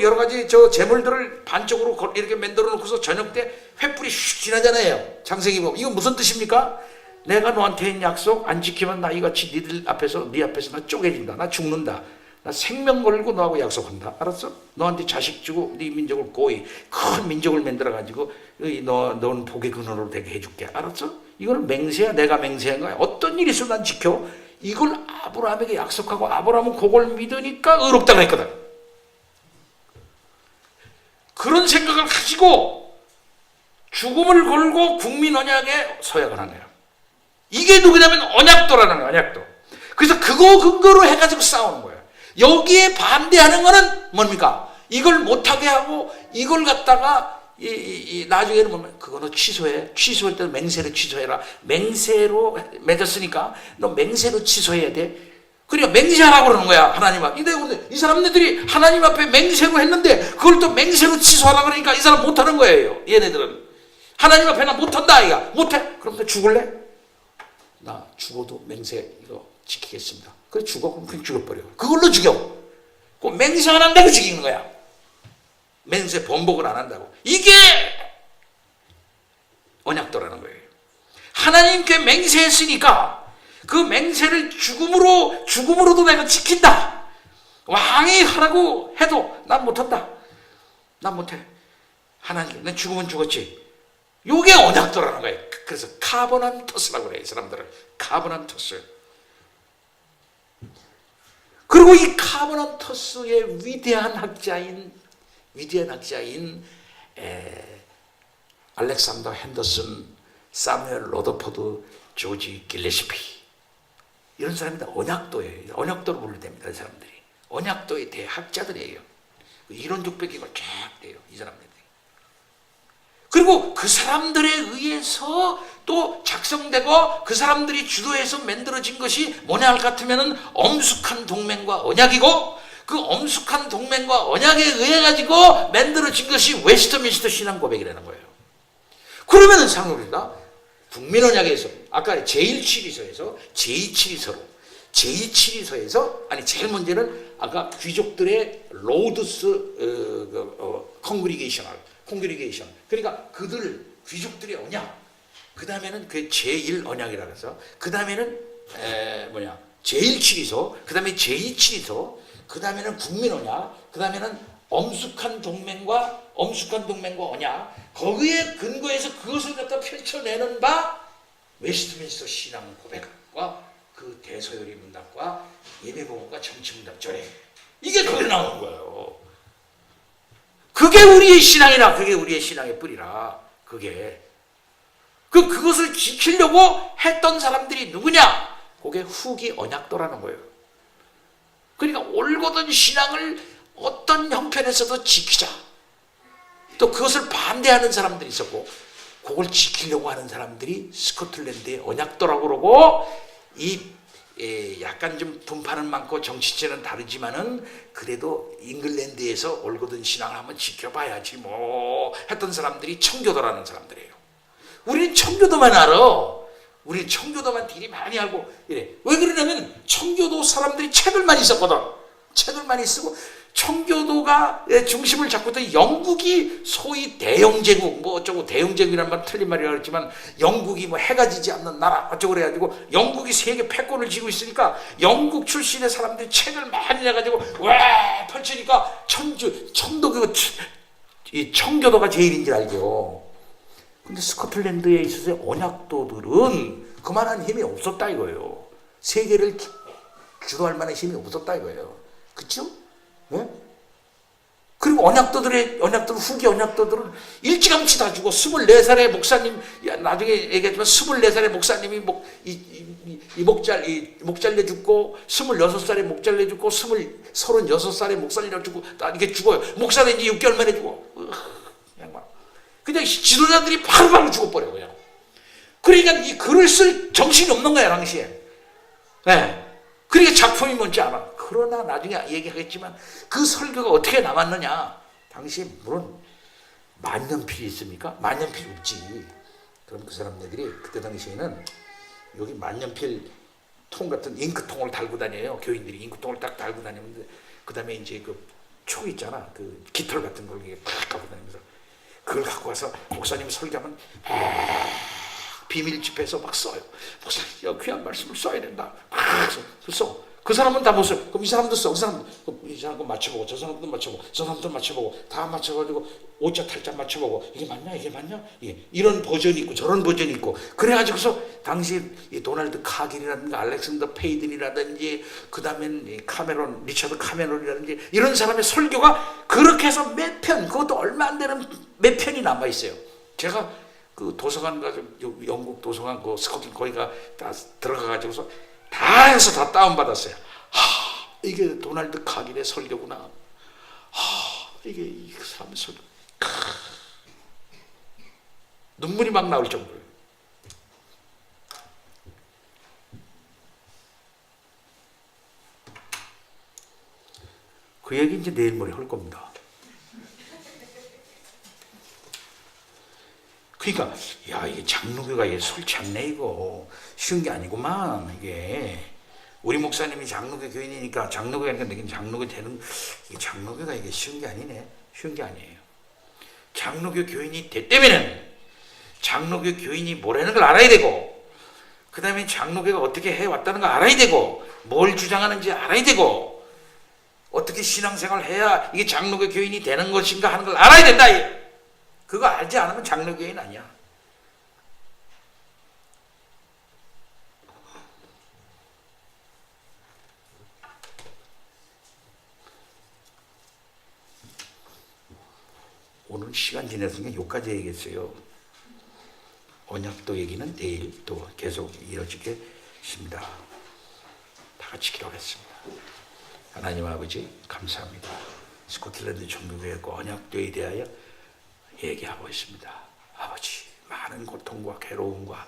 여러 가지 재물들을 반쪽으로 이렇게 만들어 놓고서 저녁 때 횃불이 슉 지나잖아요. 창세기 보면. 이거 무슨 뜻입니까? 내가 너한테 한 약속 안 지키면 나 이같이 네 앞에서 나 쪼개진다. 나 죽는다. 나 생명 걸고 너하고 약속한다. 알았어? 너한테 자식 주고 네 민족을 고이 큰 민족을 만들어 가지고 너는 복의 근원으로 되게 해줄게. 알았어? 이거는 맹세야. 내가 맹세한 거야. 어떤 일이 있어도 난 지켜. 이걸 아브라함에게 약속하고 아브라함은 그걸 믿으니까 의롭다고 했거든. 그런 생각을 가지고 죽음을 걸고 국민 언약에 서약을 하네요. 이게 누구냐면 언약도라는 거예요. 언약도. 그래서 그거 근거로 해가지고 싸우는 거예요. 여기에 반대하는 거는 뭡니까? 이걸 못하게 하고 이걸 갖다가 나중에는 보면 그거는 취소할 때는 맹세로 취소해라. 맹세로 맺었으니까 너 맹세로 취소해야 돼. 그러니까 맹세하라고 그러는 거야. 하나님 앞에. 이 사람들이 하나님 앞에 맹세로 했는데 그걸 또 맹세로 취소하라 그러니까 이 사람 못하는 거예요. 얘네들은 하나님 앞에 나 못한다. 이가 못해. 그럼 너 죽을래? 나 죽어도 맹세 이거 지키겠습니다. 그래 죽어. 그럼 그냥 죽여버려. 그걸로 죽여. 그 맹세 안 한다고 죽이는 거야. 맹세 번복을 안 한다고. 이게 언약도라는 거예요. 하나님께 맹세했으니까 그 맹세를 죽음으로도 내가 지킨다. 왕이 하라고 해도 난 못한다. 난 못해. 하나님, 난 죽으면 죽었지. 요게 언약도라는 거예요. 그래서 카버넌터스라고 그래요. 이 사람들을 카버넌터스. 그리고 이 카버넌터스의 위대한 학자인 알렉산더 핸더슨, 사무엘 로더포드, 조지 길레시피, 이런 사람들 언약도예요. 언약도로 분류됩니다. 이 사람들이 언약도의 대학자들이에요. 이론적 배경을 쫙 돼요. 이 사람들이. 그리고 그 사람들에 의해서 또 작성되고 그 사람들이 주도해서 만들어진 것이 뭐냐 할 같으면은 엄숙한 동맹과 언약이고, 그 엄숙한 동맹과 언약에 의해 가지고 만들어진 것이 웨스트민스터 신앙 고백이라는 거예요. 그러면은 상관없습니다. 북미 언약에서 아까 제1치리서에서 제2치리서에서 아니 제일 먼저는 아까 귀족들의 로드스 콩그리게이션, 그러니까 그들 귀족들의 언약, 그 다음에는 그 제1 언약이라 그래서 그 다음에는 제1치리서, 그 다음에 제2치리서, 그 다음에는 국민 언약, 그 다음에는 엄숙한 동맹과 언약, 거기에 근거해서 그것을 갖다 펼쳐내는 바 웨스트민스터 신앙 고백과 그 대서열의 문답과 예배복음과 정치문답절에 이게 거기에 나오는 거예요. 그게 우리의 신앙이라, 그게 우리의 신앙의 뿌리라. 그것을 지키려고 했던 사람들이 누구냐? 그게 후기 언약도라는 거예요. 그러니까 올곧은 신앙을 어떤 형편에서도 지키자. 또 그것을 반대하는 사람들이 있었고, 그걸 지키려고 하는 사람들이 스코틀랜드의 언약도라고 그러고, 약간 좀 분파는 많고 정치체는 다르지만은 그래도 잉글랜드에서 올곧은 신앙을 한번 지켜봐야지 뭐 했던 사람들이 청교도라는 사람들이에요. 우리는 청교도만 알아. 우리는 청교도만 되게 많이 알고 이래. 왜 그러냐면 청교도 사람들이 책을 많이 썼거든. 책을 많이 쓰고 청교도가 중심을 잡고 있던 영국이 소위 대영제국, 뭐 어쩌고 대영제국이란 말 틀린 말이라 그랬지만 영국이 뭐 해가 지지 않는 나라 어쩌고 그래가지고 영국이 세계 패권을 쥐고 있으니까 영국 출신의 사람들이 책을 많이 내가지고 와 펼치니까 이 청교도가 제일인 줄 알죠. 근데 스코틀랜드에 있어서 언약도들은 그만한 힘이 없었다 이거예요. 세계를 주도할 만한 힘이 없었다 이거예요. 그렇죠? 네? 그리고 후기 언약도들은 일찌감치 다 죽어. 24살의 목사님, 나중에 얘기하지만 24살의 목사님이 목 잘려 죽고, 26살에 목 잘려 죽고, 36살에 목 잘려 죽고, 다 이렇게 죽어요. 목사 된 지 6개월 만에 죽어. 그냥 지도자들이 바로바로 죽어버려, 그냥. 그러니까 이 글을 쓸 정신이 없는 거야, 당시에. 네. 그러니까 작품이 뭔지 알아. 그러나 나중에 얘기하겠지만 그 설교가 어떻게 남았느냐. 당시에 물론 만년필이 있습니까? 만년필 없지. 그럼 그 사람들이 그때 당시에는 여기 만년필 통 같은 잉크통을 달고 다녀요. 교인들이 잉크통을 딱 달고 다니는데 그 다음에 이제 그 촉 있잖아. 그 깃털 같은 걸 팍 갖고 다니면서 그걸 갖고 와서 목사님 설교하면 비밀 집회에서 막 써요. 목사님, 귀한 말씀을 써야 된다. 써. 그 사람은 다 못 써요. 그럼 이 사람도 써. 이 사람도 맞춰보고, 저 사람도 맞춰보고, 저 사람도 맞춰보고, 다 맞춰가지고, 오자 탈자 맞춰보고, 이게 맞냐? 예. 이런 버전이 있고, 저런 버전이 있고. 그래가지고서, 당시 도널드 카길이라든가, 알렉산더 페이든이라든지, 그 다음엔 리처드 카메론이라든지, 이런 사람의 설교가 그렇게 해서 몇 편, 그것도 얼마 안 되는 몇 편이 남아있어요. 제가 그 도서관 가서 영국 도서관 그 스코틀 거기가 다 들어가가지고서 다 해서 다 다운받았어요. 이게 도널드 카길의 설교구나. 이게 이 사람의 설교. 눈물이 막 나올 정도예요. 그 얘기 이제 내일 모레 할 겁니다. 그러니까 야 이게 장로교가 이게 솔치 않네 이거 쉬운 게 아니구만 이게. 우리 목사님이 장로교 교인이니까 장로교니까 내가 장로교 되는 이게 장로교가 이게 쉬운 게 아니네. 쉬운 게 아니에요. 장로교 교인이 됐다면은 장로교 교인이 뭐라는 걸 알아야 되고, 그 다음에 장로교가 어떻게 해왔다는 걸 알아야 되고, 뭘 주장하는지 알아야 되고, 어떻게 신앙생활을 해야 이게 장로교 교인이 되는 것인가 하는 걸 알아야 된다. 그거 알지 않으면 장로교인 아니야. 오늘 시간 지났으니까 여기까지 얘기했어요. 언약도 얘기는 내일 또 계속 이어지겠습니다. 다 같이 기도하겠습니다. 하나님 아버지 감사합니다. 스코틀랜드 종교교회 언약도에 대하여 얘기하고 있습니다. 아버지 많은 고통과 괴로움과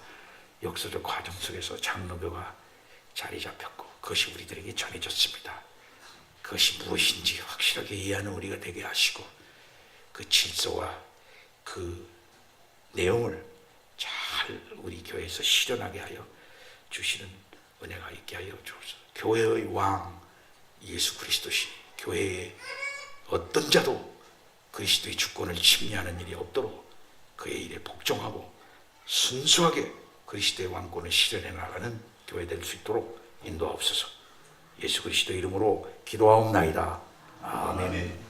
역사적 과정 속에서 장로교가 자리 잡혔고 그것이 우리들에게 전해졌습니다. 그것이 무엇인지 확실하게 이해하는 우리가 되게 하시고 그 질서와 그 내용을 잘 우리 교회에서 실현하게 하여 주시는 은혜가 있게 하여 주옵소서. 교회의 왕 예수 그리스도시 교회의 어떤 자도 그리스도의 주권을 침해하는 일이 없도록 그의 일에 복종하고 순수하게 그리스도의 왕권을 실현해 나가는 교회 될 수 있도록 인도하옵소서. 예수 그리스도 이름으로 기도하옵나이다. 아멘.